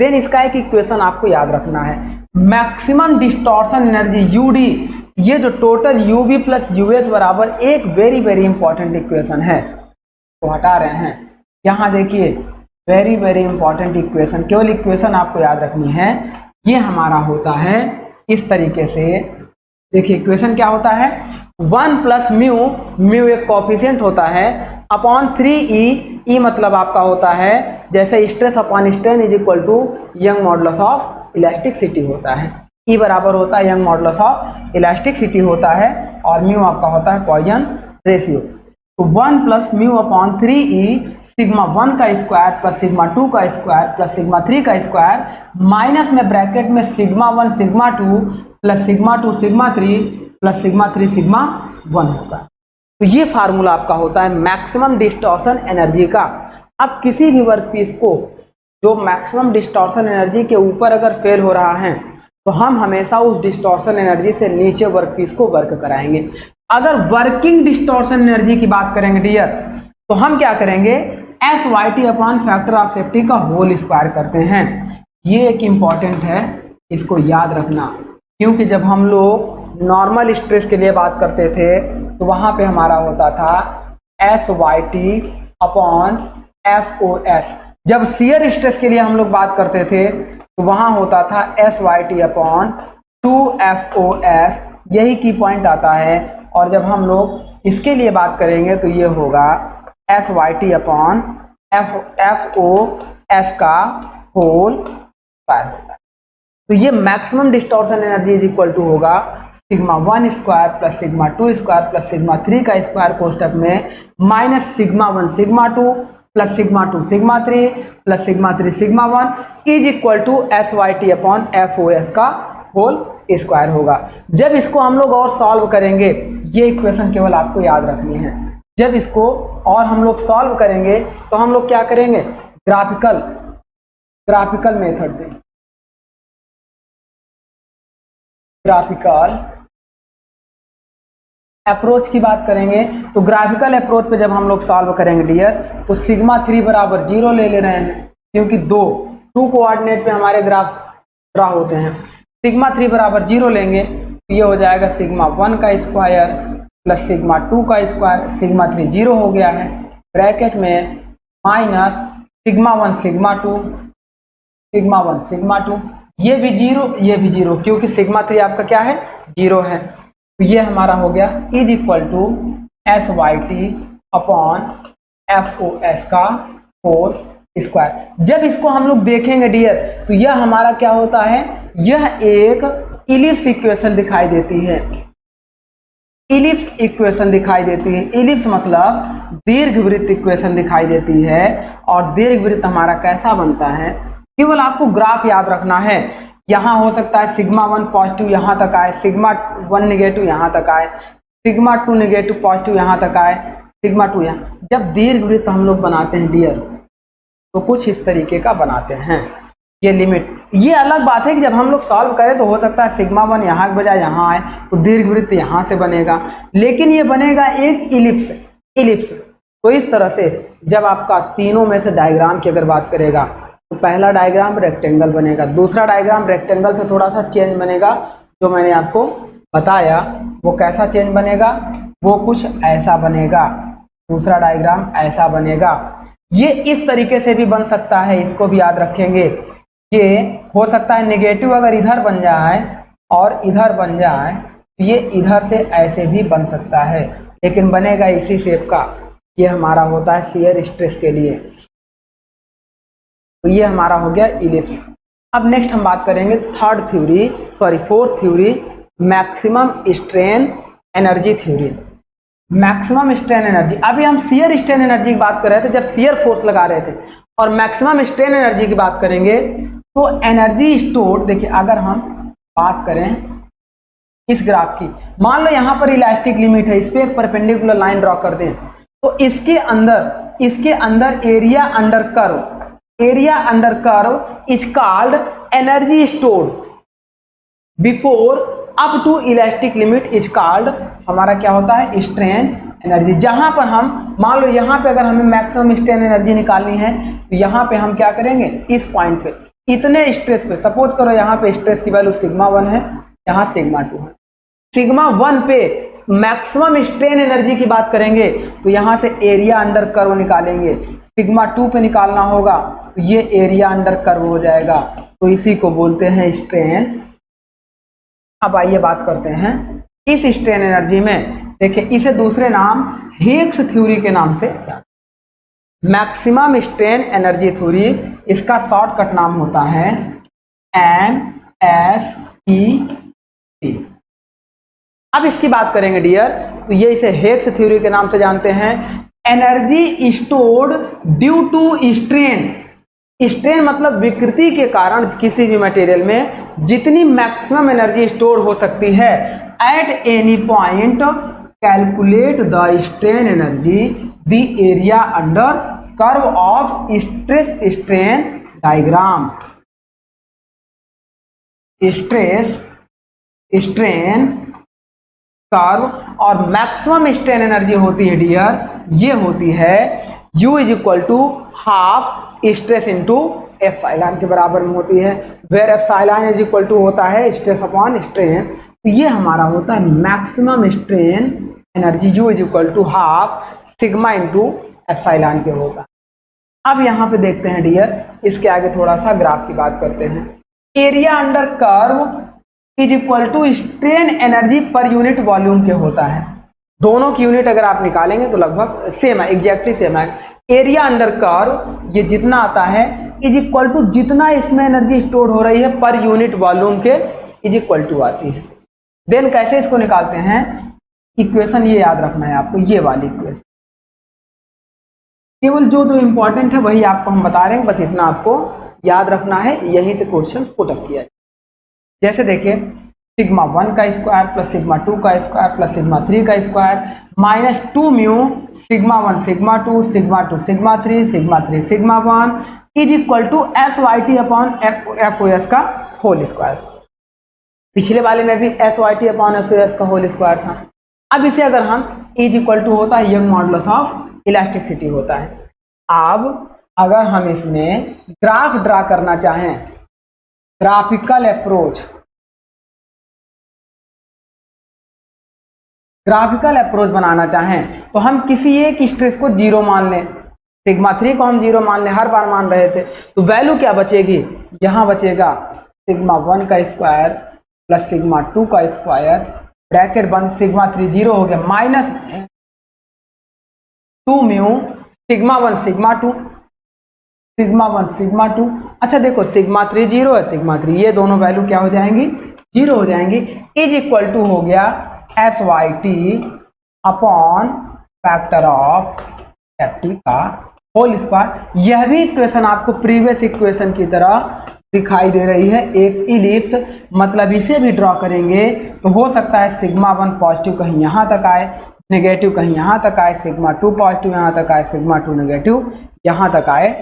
देन इसका एक इक्वेशन आपको याद रखना है, मैक्सिमम डिस्टॉर्शन एनर्जी यूडी, ये जो टोटल यूवी प्लस यूएस बराबर एक वेरी वेरी इंपॉर्टेंट इक्वेशन है, तो हटा रहे हैं। यहाँ देखिए वेरी वेरी इंपॉर्टेंट इक्वेशन, केवल इक्वेशन आपको याद रखनी है। ये हमारा होता है इस तरीके से, देखिए इक्वेशन क्या होता है, 1 प्लस म्यू, म्यू एक कोफिशिएंट होता है, अपॉन 3 ई मतलब आपका होता है जैसे stress upon strain is equal to Young modulus of elasticity होता है। ई बराबर होता है यंग मॉडुलस ऑफ इलास्टिसिटी होता है और म्यू आपका होता है पॉइजन रेशियो। तो 1 प्लस म्यू अपॉन 3 सिग्मा 1 का स्क्वायर प्लस सिग्मा 2 का स्क्वायर प्लस सिग्मा 3 का स्क्वायर माइनस में ब्रैकेट में sigma 1 sigma 2 plus sigma 2 sigma 3 plus sigma 3 sigma 1 होगा। तो ये फार्मूला आपका होता है मैक्सिमम डिस्टॉर्शन एनर्जी का। अब किसी भी वर्क पीस को जो मैक्सिमम डिस्टॉर्शन एनर्जी के ऊपर अगर फेल हो रहा है तो हम हमेशा उस डिस्टॉर्शन एनर्जी से नीचे वर्क पीस को वर्क कराएंगे। अगर वर्किंग डिस्टॉर्शन एनर्जी की बात करेंगे डियर, तो हम क्या करेंगे, S Y T upon factor of safety का होल स्क्वायर करते हैं। ये एक इम्पॉर्टेंट है, इसको याद रखना, क्योंकि जब हम लोग नॉर्मल स्ट्रेस के लिए बात करते थे तो वहां पे हमारा होता था S Y T upon F O S. जब शियर स्ट्रेस के लिए हम लोग बात करते थे तो वहां होता था S Y T upon 2FOS, यही की पॉइंट आता है। और जब हम लोग इसके लिए बात करेंगे तो ये होगा S Y T upon FOS का होल स्क्वायर होता है। तो ये maximum distortion energy is equal to होगा sigma 1 square plus sigma 2 square plus sigma 3 का स्क्वायर कोष्टक में minus sigma 1 sigma 2 plus sigma 2 sigma 3 plus sigma 3 sigma 1 is equal to SYT upon FOS का whole square होगा। जब इसको हम लोग और सॉल्व करेंगे, ये इक्वेशन केवल आपको याद रखनी है, जब इसको और हम लोग सॉल्व करेंगे तो हम लोग क्या करेंगे, ग्राफिकल मेथड से, ग्राफिकल अप्रोच की बात करेंगे। तो ग्राफिकल अप्रोच पे जब हम लोग सॉल्व करेंगे डियर, तो सिग्मा 3 बराबर 0 ले ले रहे हैं, क्योंकि टू कोऑर्डिनेट पे हमारे ग्राफ ड्रा होते हैं। सिग्मा 3 बराबर 0 लेंगे तो ये हो जाएगा सिग्मा 1 का स्क्वायर प्लस सिग्मा 2 का स्क्वायर, सिग्मा 3 0 हो गया है, ब्रैकेट में minus sigma 1 sigma 2 sigma 1 sigma 2, ये भी 0 ये भी 0, क्योंकि सिग्मा 3 आपका क्या है, 0 है। तो ये हमारा हो गया is equal to SYT upon FOS का होल स्क्वायर। जब इसको हम लोग देखेंगे डियर, तो यह हमारा क्या होता है, यह एक इलिप्स इक्वेशन दिखाई देती है, इलिप्स इक्वेशन दिखाई देती है। इलिप्स मतलब दीर्घवृत्त इक्वेशन दिखाई देती है। और दीर्घवृत्त हमारा कैसा बनता है, केवल आपको ग्राफ याद रखना है। यहाँ हो सकता है सिग्मा 1 पॉजिटिव यहाँ तक आए, सिग्मा 1 निगेटिव यहाँ तक आए, सिग्मा 2 निगेटिव पॉजिटिव यहाँ तक आए, सिग्मा 2 यहाँ। जब दीर्घवृत्त हम लोग बनाते हैं डियर, तो कुछ इस तरीके का बनाते हैं, ये लिमिट। ये अलग बात है कि जब हम लोग सॉल्व करें तो हो सकता है सिग्मा 1 यहाँ के बजाय यहाँ आए, तो दीर्घवृत्त यहाँ से बनेगा, लेकिन ये बनेगा एक इलिप्स। तो इस तरह से जब आपका तीनों में से डायग्राम की अगर बात करेगा, तो पहला डायग्राम रेक्टेंगल बनेगा, दूसरा डायग्राम रेक्टेंगल से थोड़ा सा चेंज बनेगा, जो मैंने आपको बताया वो कैसा चेंज बनेगा, वो कुछ ऐसा बनेगा, दूसरा डायग्राम ऐसा बनेगा। ये इस तरीके से भी बन सकता है, इसको भी याद रखेंगे। ये हो सकता है नेगेटिव अगर इधर बन जाए और इधर बन जाए, तो ये इधर से ऐसे भी बन सकता है, लेकिन बनेगा इसी शेप का। ये हमारा होता है शियर स्ट्रेस के लिए। तो ये हमारा हो गया इलिप्स। अब नेक्स्ट हम बात करेंगे fourth theory, maximum strain energy theory. Maximum strain energy, अभी हम शियर स्ट्रेन एनर्जी की बात कर रहे थे जब शियर फोर्स लगा रहे थे, और मैक्सिमम स्ट्रेन एनर्जी की बात करेंगे तो एनर्जी स्टोर्ड। देखिए अगर हम बात करें इस ग्राफ की, मान लो यहाँ पर इलास्टिक लिमिट है, इस पर एक परपेंडिकुलर लाइन ड्रॉ कर दें, तो इसके अंदर इसके अंदर area under curve is called energy stored before up to elastic limit is called, हमारा क्या होता है, स्ट्रेन एनर्जी। जहां पर हम मान लो यहाँ पे अगर हमें मैक्सिमम स्ट्रेन एनर्जी निकालनी है तो यहाँ पे हम क्या करेंगे, इस पॉइंट पे इतने स्ट्रेस पे, सपोज करो यहाँ पे स्ट्रेस की वैल्यू सिग्मा 1 है, यहाँ सिग्मा 2 है। सिग्मा 1 पे मैक्सिमम स्ट्रेन एनर्जी की बात करेंगे तो यहाँ से एरिया अंडर कर्व निकालेंगे, सिग्मा 2 पे निकालना होगा तो ये एरिया अंडर कर्व हो जाएगा, तो इसी को बोलते हैं स्ट्रेन। अब आइए बात करते हैं इस स्ट्रेन एनर्जी में, देखिए इसे दूसरे नाम हिग्स थ्योरी के नाम से, मैक्सिमम स्ट्रेन एनर्जी थ्योरी, इसका शॉर्टकट नाम होता है MSET। अब इसकी बात करेंगे डियर, तो ये इसे हिग्स थ्योरी के नाम से जानते हैं। Energy stored due to strain, strain मतलब विकृति के कारण किसी भी मटेरियल में जितनी मैक्सिमम एनर्जी स्टोर हो सकती है at any point, calculate the strain energy the area under curve of stress strain diagram. Stress strain curve और मैक्सिमम स्ट्रेन एनर्जी होती है डियर, ये होती है U is equal to half stress into epsilon के बराबर में होती है, where epsilon is equal to होता है स्ट्रेस अपॉन स्ट्रेन। तो ये हमारा होता है maximum strain energy U is equal to half sigma into epsilon के होगा। अब यहाँ पे देखते हैं डियर, इसके आगे थोड़ा सा ग्राफ की बात करते हैं। Area under curve is equal to strain energy per unit volume के होता है। दोनों की यूनिट अगर आप निकालेंगे तो लगभग सेम है, एग्जैक्टली सेम है। एरिया अंडर कर्व ये जितना आता है इज इक्वल टू जितना इसमें एनर्जी स्टोर हो रही है पर यूनिट वॉल्यूम के इज इक्वल टू आती है। देन कैसे इसको निकालते हैं, इक्वेशन ये याद रखना है आपको, ये वाली इक्वेशन, केवल जो जो इंपॉर्टेंट है वही आपको हम बता रहे हैं, बस इतना आपको याद रखना है, यहीं से क्वेश्चन पुट अप किया है। जैसे देखिए सिग्मा 1 का स्क्वायर प्लस सिग्मा 2 का स्क्वायर प्लस सिग्मा 3 का square minus 2 mu sigma 1 sigma 2 sigma 2 sigma 3 sigma 3 sigma 1 is equal to SYT upon FOS का होल स्क्वायर। पिछले वाले में भी SYT अपॉन FOS का होल स्क्वायर था। अब इसे अगर हम इज इक्वल टू होता है यंग मॉडुलस ऑफ इलास्टिसिटी होता है। अब अगर हम इसमें ग्राफ ड्रा करना चाहें, ग्राफिकल अप्रोच बनाना चाहें तो हम किसी एक स्ट्रेस को 0 मान लें, सिग्मा 3 को हम 0 मान लें, हर बार मान रहे थे, तो वैल्यू क्या बचेगी, यहाँ बचेगा सिग्मा 1 का स्क्वायर प्लस सिग्मा 2 का स्क्वायर ब्रैकेट बंद, सिग्मा 3 0 हो गया, minus 2 mu sigma 1 sigma 2 sigma 1 sigma 2। अच्छा देखो सिग्मा 3 0 है, सिग्मा 3, ये दोनों वैल्यू क्या हो जाएंगी, 0 हो जाएंगी, इज इक्वल टू हो गया SYT upon factor of FT का होल स्क्वायर। यह भी इक्वेशन आपको प्रीवियस इक्वेशन की तरह दिखाई दे रही है, एक इलिप्स, मतलब इसे भी ड्रॉ करेंगे तो हो सकता है सिग्मा 1 पॉजिटिव कहीं यहाँ तक आए, नेगेटिव कहीं यहाँ तक आए, सिग्मा 2 पॉजिटिव यहाँ तक आए, सिग्मा 2 नेगेटिव यहाँ तक आए।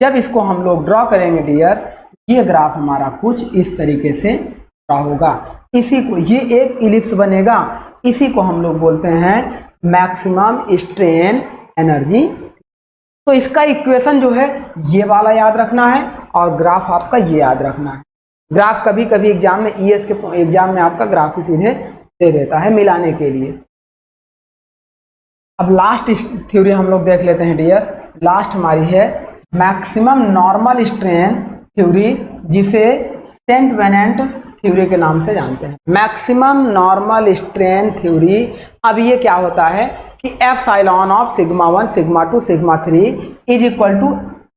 जब इसको हम लोग ड्रॉ करेंगे डियर, ये ग्राफ हमारा कुछ इस तरीके से ड्रॉ होगा। इसी को, ये एक इलिप्स बनेगा, इसी को हम लोग बोलते हैं मैक्सिमम स्ट्रेन एनर्जी। तो इसका इक्वेशन जो है ये वाला याद रखना है और ग्राफ आपका ये याद रखना है। ग्राफ कभी कभी एग्जाम में ES के एग्जाम में आपका ग्राफ ही सीधे दे देता है मिलाने के लिए। अब लास्ट थ्योरी हम लोग देख लेते हैं डियर। लास्ट हमारी है मैक्सिमम नॉर्मल स्ट्रेन थ्योरी, जिसे सेंट वेनेंट थ्योरी के नाम से जानते हैं। मैक्सिमम नॉर्मल स्ट्रेन थ्योरी, अब ये क्या होता है कि epsilon of sigma 1 sigma 2 sigma 3 is equal to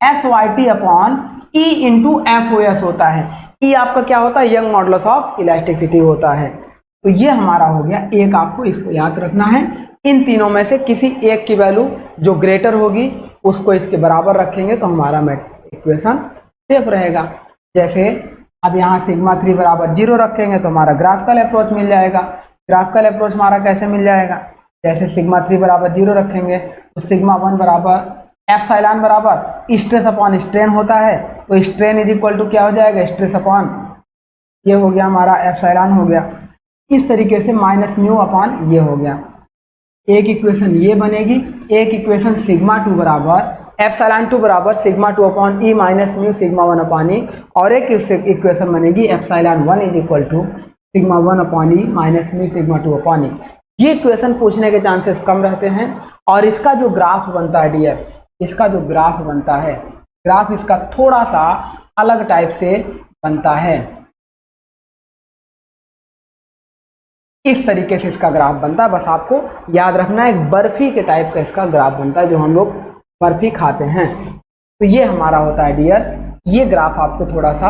SYT upon E into FOS होता है। E आपका क्या होता है, यंग मॉडुलस ऑफ इलास्टिसिटी होता है। तो ये हमारा हो गया एक, आपको इसको याद रखना है। इन तीनों में से किसी एक की वैल्यू जो ग्रेटर होगी उसको इसके बराबर रखेंगे तो हमारा इक्वेशन सेफ रहेगा। जैसे अब यहाँ सिग्मा 3 बराबर 0 रखेंगे तो हमारा ग्राफिकल अप्रोच मिल जाएगा। ग्राफिकल अप्रोच हमारा कैसे मिल जाएगा, जैसे सिग्मा 3 बराबर 0 रखेंगे तो सिग्मा 1 बराबर एप्सिलॉन बराबर स्ट्रेस अपॉन स्ट्रेन होता है, तो स्ट्रेन इज इक्वल टू क्या हो जाएगा, स्ट्रेस अपॉन, ये हो गया हमारा एप्सिलॉन हो गया। इस तरीके से माइनस म्यू अपॉन ये हो गया। एक इक्वेशन ये बनेगी, एक इक्वेशन सिग्मा 2 बराबर एप्सिलॉन 2 बराबर sigma 2 upon E minus mu sigma 1 upon E, और एक इक्वेशन बनेगी epsilon 1 is equal to sigma 1 upon E minus mu sigma 2 upon E. ये इक्वेशन पूछने के चांसेस कम रहते हैं। और इसका जो ग्राफ बनता है डियर, इसका जो ग्राफ बनता है, ग्राफ इसका थोड़ा सा अलग टाइप से बनता है। इस तरीके से इसका ग्राफ बनता है, बस आपको याद रखना है, एक बर्फी के टाइप का इसका ग्राफ बनता है, जो हम लोग बर्फी खाते हैं। तो ये हमारा होता है डियर, ये ग्राफ आपको थोड़ा सा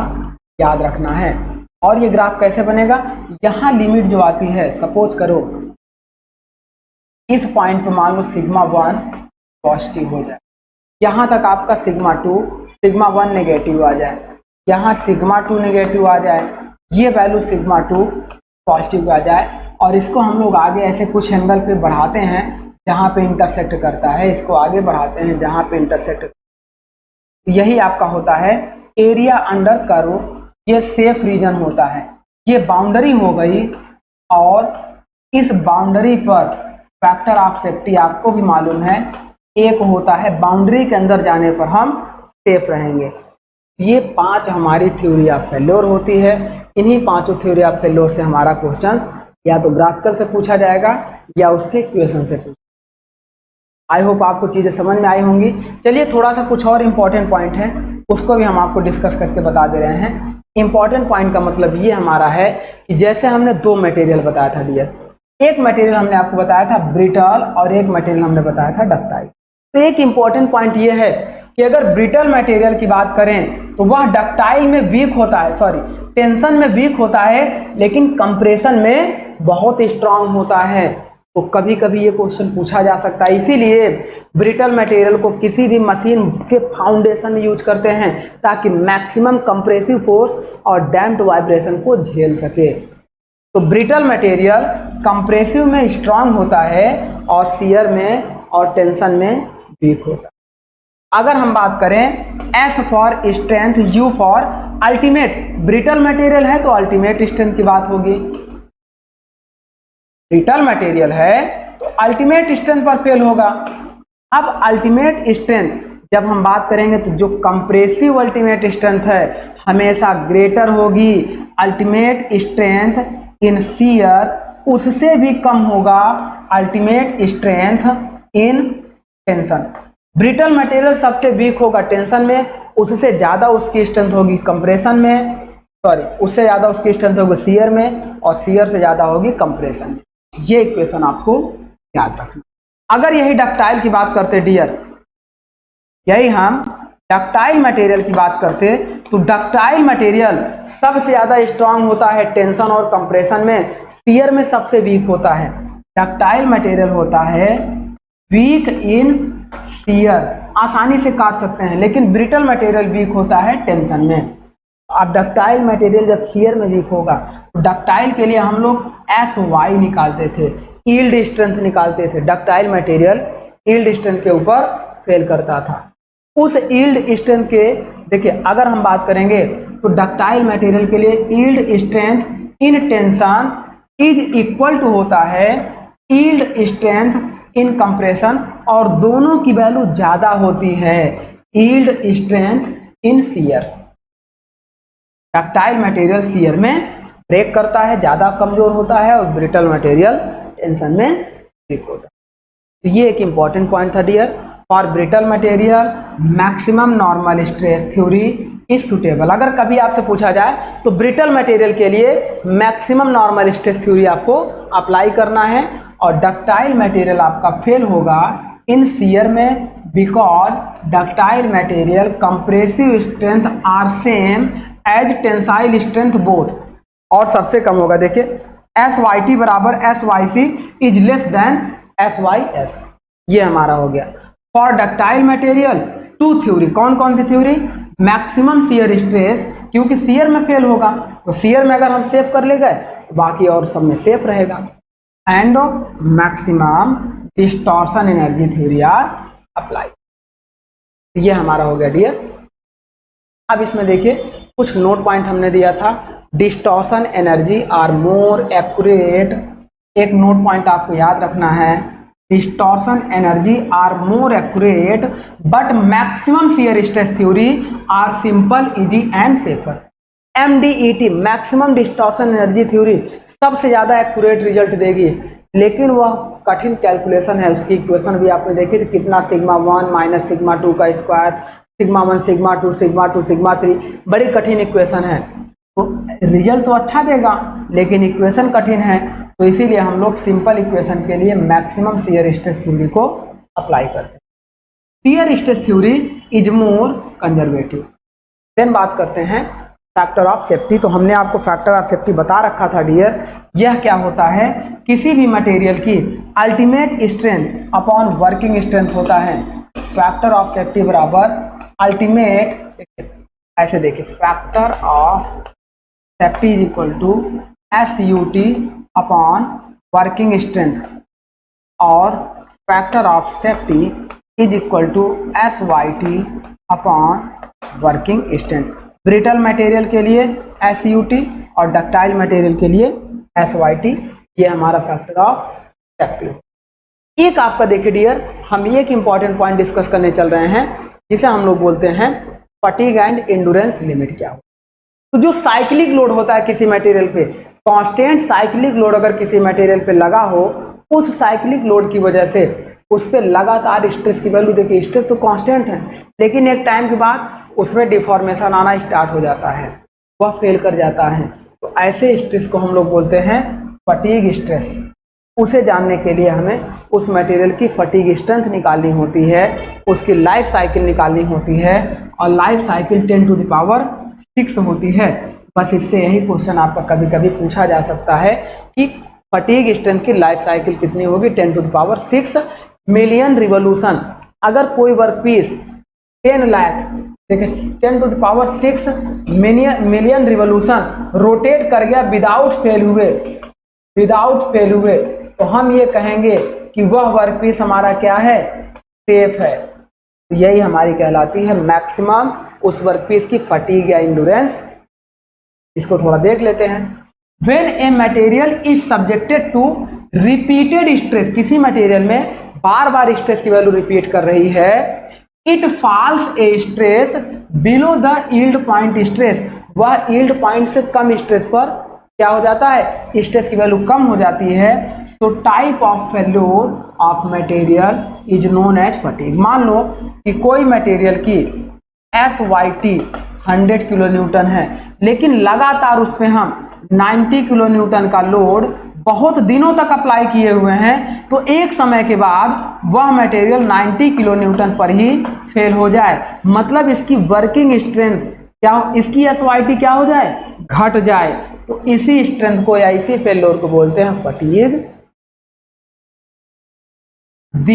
याद रखना है। और ये ग्राफ कैसे बनेगा, यहाँ लिमिट जो आती है, सपोज करो इस पॉइंट पे मान लो सिग्मा 1 पॉजिटिव हो जाए, यहाँ तक आपका सिग्मा 2 सिग्मा 1 नेगेटिव आ जाए, यहाँ सिग्मा 2 नेगेटिव आ जाए, ये वैल्यू सिग्मा 2 पॉजिटिव आ जाए, और इसको हम लोग आगे ऐसे कुछ एंगल पे बढ़ाते हैं जहाँ पे इंटरसेक्ट करता है, इसको आगे बढ़ाते हैं जहाँ पे इंटरसेक्ट। यही आपका होता है एरिया अंडर कर्व, ये सेफ रीजन होता है। ये बाउंड्री हो गई, और इस बाउंड्री पर फैक्टर ऑफ सेफ्टी आपको भी मालूम है, एक होता है बाउंड्री के अंदर जाने पर हम सेफ रहेंगे। ये 5 हमारी थ्योरी ऑफ फेल्योर होती है। इन्हीं 5 थ्योरी ऑफ फेल्योर से हमारा क्वेश्चंस या तो ग्राफिकल से पूछा जाएगा या उसके इक्वेशन से पूछा। आई होप आपको चीज़ें समझ में आई होंगी। चलिए थोड़ा सा कुछ और इम्पोर्टेंट पॉइंट है, उसको भी हम आपको डिस्कस करके बता दे रहे हैं। इम्पॉर्टेंट पॉइंट का मतलब ये हमारा है कि जैसे हमने 2 मटेरियल बताया था डियर, एक मटेरियल हमने आपको बताया था ब्रिटल और एक मटेरियल हमने बताया था डक्टाइल। तो एक इम्पॉर्टेंट पॉइंट ये है कि अगर ब्रिटल मटेरियल की बात करें तो वह डक्टाइल में वीक होता है, सॉरी टेंशन में वीक होता है, लेकिन कंप्रेशन में बहुत स्ट्रांग होता है। तो कभी कभी ये क्वेश्चन पूछा जा सकता है, इसीलिए ब्रिटल मटेरियल को किसी भी मशीन के फाउंडेशन में यूज करते हैं ताकि मैक्सिमम कंप्रेसिव फोर्स और डैम्प्ड वाइब्रेशन को झेल सके। तो ब्रिटल मटेरियल कंप्रेसिव में स्ट्रांग होता है और शियर में और टेंशन में वीक होता है। अगर हम बात करें S for strength, U for ultimate, brittle material है तो अल्टीमेट स्ट्रेंथ की बात होगी, ब्रिटल मटेरियल है तो अल्टीमेट स्ट्रेंथ पर फेल होगा। अब अल्टीमेट स्ट्रेंथ जब हम बात करेंगे तो जो कंप्रेसिव अल्टीमेट स्ट्रेंथ है हमेशा ग्रेटर होगी अल्टीमेट स्ट्रेंथ इन शियर, उससे भी कम होगा ultimate strength in tension. Brittle material सबसे वीक होगा टेंशन में, उससे ज़्यादा उसकी स्ट्रेंथ होगी कंप्रेशन में, सॉरी उससे ज़्यादा उसकी स्ट्रेंथ होगी शियर में, और शियर से ज़्यादा होगी कंप्रेशन में। ये इक्वेशन आपको याद रखना। अगर यही डक्टाइल की बात करते डियर, यही हम डक्टाइल मटेरियल की बात करते तो डक्टाइल मटेरियल सबसे ज़्यादा स्ट्रांग होता है टेंशन और कंप्रेशन में, शियर में सबसे वीक होता है। डक्टाइल मटेरियल होता है वीक इन शियर, आसानी से काट सकते हैं, लेकिन ब्रिटल मटेरियल वीक होता है टेंशन में। अब डक्टाइल मटेरियल जब शियर में वीक होगा तो डक्टाइल के लिए हम लोग SY निकालते थे, यील्ड स्ट्रेंथ निकालते थे। डक्टाइल मटेरियल यील्ड स्ट्रेंथ के ऊपर फेल करता था। उस यील्ड स्ट्रेंथ के देखिए अगर हम बात करेंगे तो डक्टाइल मटेरियल के लिए yield strength in tension is equal to होता है यील्ड स्ट्रेंथ इन कंप्रेशन, और दोनों की वैल्यू ज़्यादा होती है yield strength in shear. Ductile material shear में ब्रेक करता है, ज़्यादा कमज़ोर होता है, और ब्रिटल मटेरियल टेंशन में वीक होता है। तो ये एक इम्पॉर्टेंट पॉइंट था dear. For brittle material maximum normal stress theory is suitable. अगर कभी आपसे पूछा जाए तो ब्रिटल मटेरियल के लिए मैक्सिमम नॉर्मल स्ट्रेस थ्योरी आपको अप्लाई करना है, और डक्टाइल मटेरियल आपका फेल होगा इन शियर में, because ductile material compressive strength are same as tensile strength both, और सबसे कम होगा। देखिए SYT बराबर SYC is less than SYS, ये हमारा हो गया। फॉर डक्टाइल मटेरियल 2 थ्योरी, कौन कौन सी थ्योरी? मैक्सिमम शियर स्ट्रेस, क्योंकि शियर में फेल होगा तो शियर में अगर हम सेव कर ले गए तो बाकी और सब में सेफ रहेगा, and maximum distortion energy theory are apply. ये हमारा हो गया डियर। अब इसमें देखिए कुछ नोट पॉइंट हमने दिया था। Distortion energy are more accurate, एक नोट पॉइंट आपको याद रखना है, distortion energy are more accurate but maximum shear stress theory are simple easy and safer. MDET maximum distortion energy theory सबसे ज्यादा एक्यूरेट रिजल्ट देगी, लेकिन वह कठिन कैलकुलेशन है। उसकी इक्वेशन भी आपने देखी थी, कितना सिग्मा 1 माइनस सिग्मा 2 का square, sigma 1 sigma 2 sigma 2 sigma 3, बड़ी कठिन इक्वेशन है। तो रिजल्ट तो अच्छा देगा लेकिन इक्वेशन कठिन है, तो इसीलिए हम लोग सिंपल इक्वेशन के लिए मैक्सिमम शियर स्ट्रेस थ्योरी को अप्लाई करते हैं। Shear stress theory is more conservative. Then बात करते हैं फैक्टर ऑफ सेफ्टी। तो हमने आपको फैक्टर ऑफ सेफ्टी बता रखा था डियर। यह क्या होता है, किसी भी मटेरियल की ultimate strength upon working strength होता है। फैक्टर ऑफ सेफ्टी बराबर अल्टीमेट, ऐसे देखिए, factor of safety is equal to SUT upon working strength, और factor of safety is equal to SYT upon working strength. Brittle material के लिए SUT और ductile material के लिए SYT। ये हमारा फैक्टर ऑफ सेफ्टी। एक आपका देखिए डियर, हम एक इंपॉर्टेंट पॉइंट डिस्कस करने चल रहे हैं जिसे हम लोग बोलते हैं फटीग एंड एंड्योरेंस लिमिट क्या हो। तो जो साइक्लिक लोड होता है किसी मटेरियल पे, कांस्टेंट साइक्लिक लोड अगर किसी मटेरियल पे लगा हो, उस साइक्लिक लोड की वजह से उस पर लगातार स्ट्रेस की वैल्यू, देखिए स्ट्रेस तो कांस्टेंट है लेकिन एक टाइम के बाद उसमें डिफॉर्मेशन आना स्टार्ट हो जाता है, वह फेल कर जाता है। तो ऐसे स्ट्रेस को हम लोग बोलते हैं फटीग स्ट्रेस। उसे जानने के लिए हमें उस मटेरियल की फटीग स्ट्रेंथ निकालनी होती है, उसकी लाइफ साइकिल निकालनी होती है, और life cycle 10 to the power 6 होती है। बस इससे यही क्वेश्चन आपका कभी कभी पूछा जा सकता है कि फटीग स्ट्रेंथ की लाइफ साइकिल कितनी होगी, 10 to the power 6 million revolution. अगर कोई वर्क पीस 10 लाख, देखिए 10 to the power 6 million revolution rotate कर गया विदाउट फेल हुए, तो हम ये कहेंगे कि वह वर्क पीस हमारा क्या है, सेफ है। तो यही हमारी कहलाती है मैक्सिमम उस वर्क पीस की फटीग या इंड्योरेंस। इसको थोड़ा देख लेते हैं। When a material is subjected to repeated stress, किसी मटेरियल में बार बार स्ट्रेस की वैल्यू रिपीट कर रही है, it falls a stress below the yield point stress, वह यील्ड पॉइंट से कम स्ट्रेस पर क्या हो जाता है, स्ट्रेस की वैल्यू कम हो जाती है। So type of failure of material is known as fatigue. मान लो कि कोई मटेरियल की SYT 100 किलो न्यूटन है, लेकिन लगातार उस पर हम 90 किलो न्यूटन का लोड बहुत दिनों तक अप्लाई किए हुए हैं, तो एक समय के बाद वह मटेरियल 90 किलो न्यूटन पर ही फेल हो जाए, मतलब इसकी वर्किंग स्ट्रेंथ क्या, इसकी SYT क्या हो जाए, घट जाए। तो इसी स्ट्रेंथ को या इसी फेल्योर को बोलते हैं फटीग। द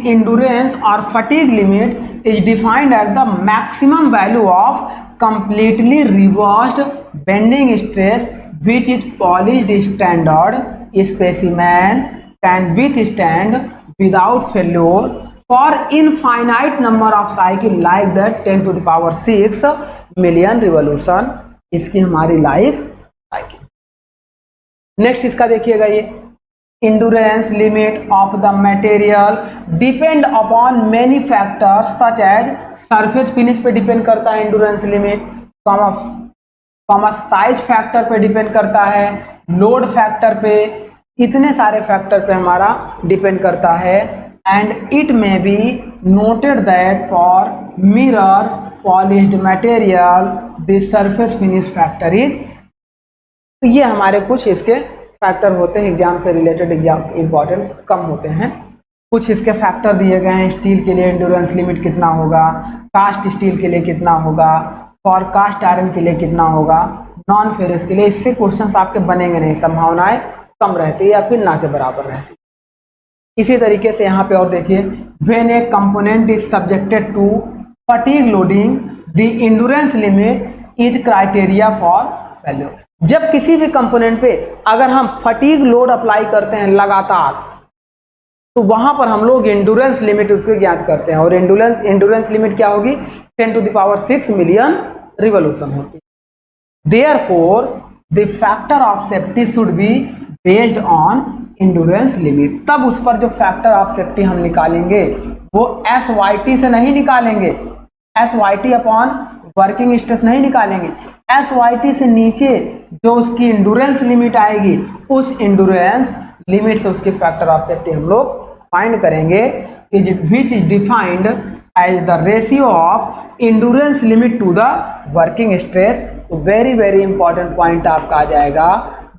एंड्योरेंस और fatigue limit is defined at the maximum value of completely reversed bending stress which is polished standard specimen can withstand without failure for infinite number of cycle like that 10 to the power 6 million revolution। इसकी हमारी life cycle. Next इसका देखिएगा, ये endurance limit of the material depend upon many factors such as surface finish पे depend करता है endurance limit, size factor पे depend करता है, लोड फैक्टर पे, इतने सारे फैक्टर पे हमारा डिपेंड करता है। And it may be noted that for mirror polished material the surface finish factor is. तो ये हमारे कुछ इसके फैक्टर होते हैं, एग्जाम से रिलेटेड एग्जाम इंपॉर्टेंट कम होते हैं। कुछ इसके फैक्टर दिए गए हैं, स्टील के लिए एंड्योरेंस लिमिट कितना होगा, कास्ट स्टील के लिए कितना होगा, फॉर कास्ट आयरन के लिए कितना होगा, नॉन फेरस के लिए। इससे क्वेश्चंस आपके बनेंगे नहीं, संभावनाएं कम रहती है या फिर ना के बराबर रहती है। इसी तरीके से यहाँ पे और देखिए, when a component is subjected to fatigue loading the endurance limit is criteria for failure. जब किसी भी कंपोनेंट पे अगर हम फटीग लोड अप्लाई करते हैं लगातार, तो वहां पर हम लोग एंडुरेंस लिमिट उसको ज्ञात करते हैं, और एंडुरेंस लिमिट क्या होगी, 10⁶ मिलियन रिवोल्यूशन होती है। Therefore the factor of safety should be based on endurance limit. तब उस पर जो फैक्टर ऑफ सेफ्टी हम निकालेंगे वो SYT से नहीं निकालेंगे, SYT अपॉन वर्किंग स्ट्रेस नहीं निकालेंगे, SYT से नीचे जो उसकी एंडुरेंस लिमिट आएगी उस एंडुरेंस लिमिट से उसकी फैक्टर ऑफ सेफ्टी हम लोग फाइंड करेंगे, which is defined as the ratio of endurance limit to the working stress. Very very important point आपका आ जाएगा,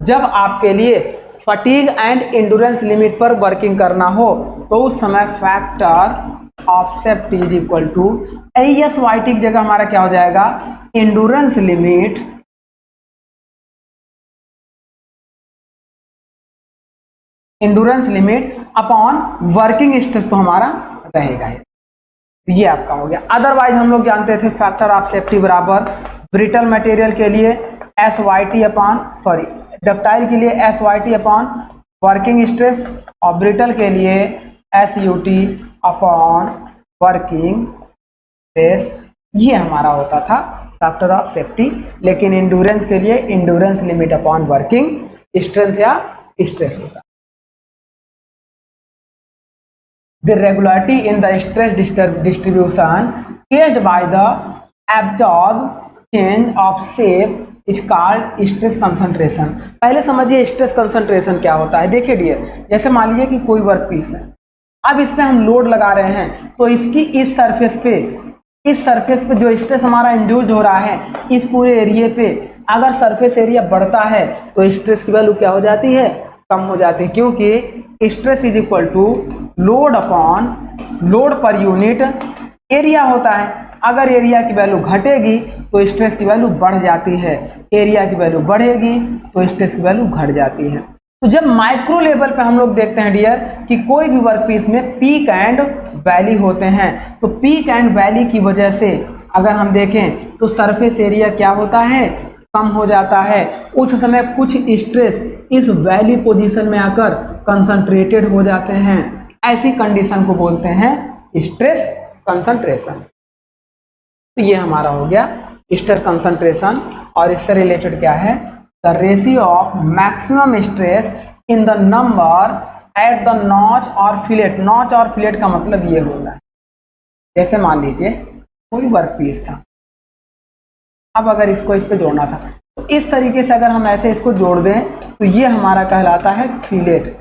जब आपके लिए फटीग एंड एंडुरेंस लिमिट पर वर्किंग करना हो तो उस समय factor of safety is equal to SYT की जगह हमारा क्या हो जाएगा, endurance limit upon working stress तो हमारा रहेगा। ये आपका हो गया। अदरवाइज हम लोग जानते थे फैक्टर ऑफ सेफ्टी बराबर ब्रिटल मटेरियल के लिए SYT अपॉन डक्टाइल के लिए SYT अपॉन वर्किंग स्ट्रेस, और ब्रिटल के लिए SUT अपॉन वर्किंग स्ट्रेस। ये हमारा होता था फैक्टर ऑफ सेफ्टी। लेकिन एंडुरेंस के लिए एंडुरेंस लिमिट अपॉन वर्किंग स्ट्रेंथ या स्ट्रेस होता। The regularity in the stress distribution caused by the absorbed change of shape is called stress concentration। पहले समझिए स्ट्रेस कंसंट्रेशन क्या होता है। देखिए डियर, जैसे मान लीजिए कि कोई वर्क पीस है, अब इस पे हम लोड लगा रहे हैं तो इसकी इस सरफेस पे जो स्ट्रेस हमारा इंड्यूस हो रहा है इस पूरे एरिया पे, अगर सरफेस एरिया बढ़ता है तो स्ट्रेस की वैल्यू क्या हो जाती है, कम हो जाती है, क्योंकि stress is equal to load upon load per unit area होता है। अगर एरिया की वैल्यू घटेगी तो स्ट्रेस की वैल्यू बढ़ जाती है, एरिया की वैल्यू बढ़ेगी तो स्ट्रेस की वैल्यू घट जाती है। तो जब माइक्रो लेवल पे हम लोग देखते हैं डियर कि कोई भी वर्क पीस में पीक एंड वैली होते हैं, तो पीक एंड वैली की वजह से अगर हम देखें तो सरफेस एरिया क्या होता है, कम हो जाता है। उस समय कुछ स्ट्रेस इस वैली पोजीशन में आकर कंसंट्रेटेड हो जाते हैं, ऐसी कंडीशन को बोलते हैं स्ट्रेस कंसंट्रेशन। तो ये हमारा हो गया स्ट्रेस कंसंट्रेशन। और इससे रिलेटेड क्या है, the ratio of maximum stress in the number at the notch और फिलेट। नॉच और फिलेट का मतलब ये होता है, जैसे मान लीजिए कोई वर्क पीस था, अब अगर इसको इस पे जोड़ना था तो इस तरीके से अगर हम ऐसे इसको जोड़ दें तो ये हमारा कहलाता है फिलेट।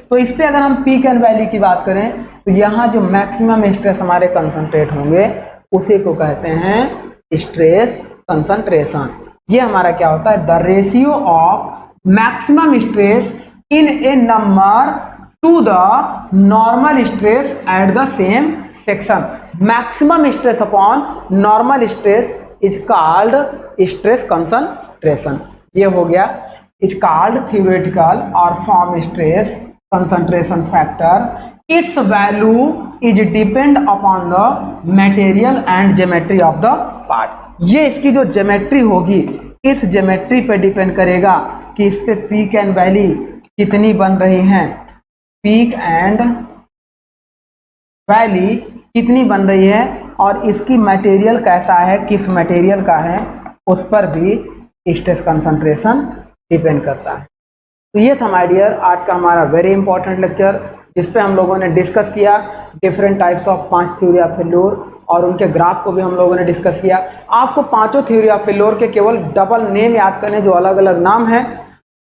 तो इस पे अगर हम पीक एंड वैली की बात करें तो यहाँ जो मैक्सिमम स्ट्रेस हमारे कंसंट्रेट होंगे उसी को कहते हैं स्ट्रेस कंसंट्रेशन। ये हमारा क्या होता है, the ratio of maximum stress in A number two the normal stress at the same section. Maximum stress upon normal stress is called stress concentration. ये हो गया इज कॉल्ड थ्योरेटिकल और form stress concentration factor. It's value is depend upon the material and geometry of the part. ये इसकी जो geometry होगी इस geometry पे डिपेंड करेगा कि इस पे पीक एंड वैली कितनी बन रही हैं, पीक एंड वैली कितनी बन रही है, और इसकी मटेरियल कैसा है, किस मटेरियल का है, उस पर भी स्ट्रेस कंसंट्रेशन डिपेंड करता है। तो ये था माय डियर आज का हमारा वेरी इंपॉर्टेंट लेक्चर, जिस पे हम लोगों ने डिस्कस किया different types of 5 theory of failure और उनके ग्राफ को भी हम लोगों ने डिस्कस किया। आपको 5 थ्योरी ऑफ फेल्योर के केवल डबल नेम याद करने, जो अलग अलग नाम है,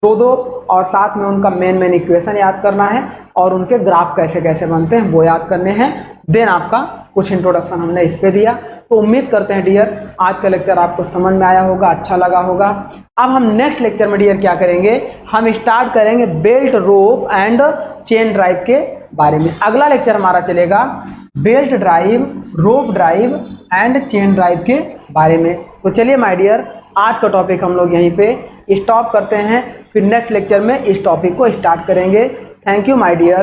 दो और साथ में उनका मेन इक्वेशन याद करना है और उनके ग्राफ कैसे कैसे बनते हैं वो याद करने हैं। देन आपका कुछ इंट्रोडक्शन हमने इस पे दिया। तो उम्मीद करते हैं डियर आज का लेक्चर आपको समझ में आया होगा, अच्छा लगा होगा। अब हम नेक्स्ट लेक्चर में डियर क्या करेंगे, हम स्टार्ट करेंगे belt, rope and chain drive के बारे में। अगला लेक्चर हमारा चलेगा belt drive, rope drive and chain drive के बारे में। तो चलिए माय डियर आज का टॉपिक हम लोग यहीं पे स्टॉप करते हैं, फिर नेक्स्ट लेक्चर में इस टॉपिक को स्टार्ट करेंगे। Thank you my dear.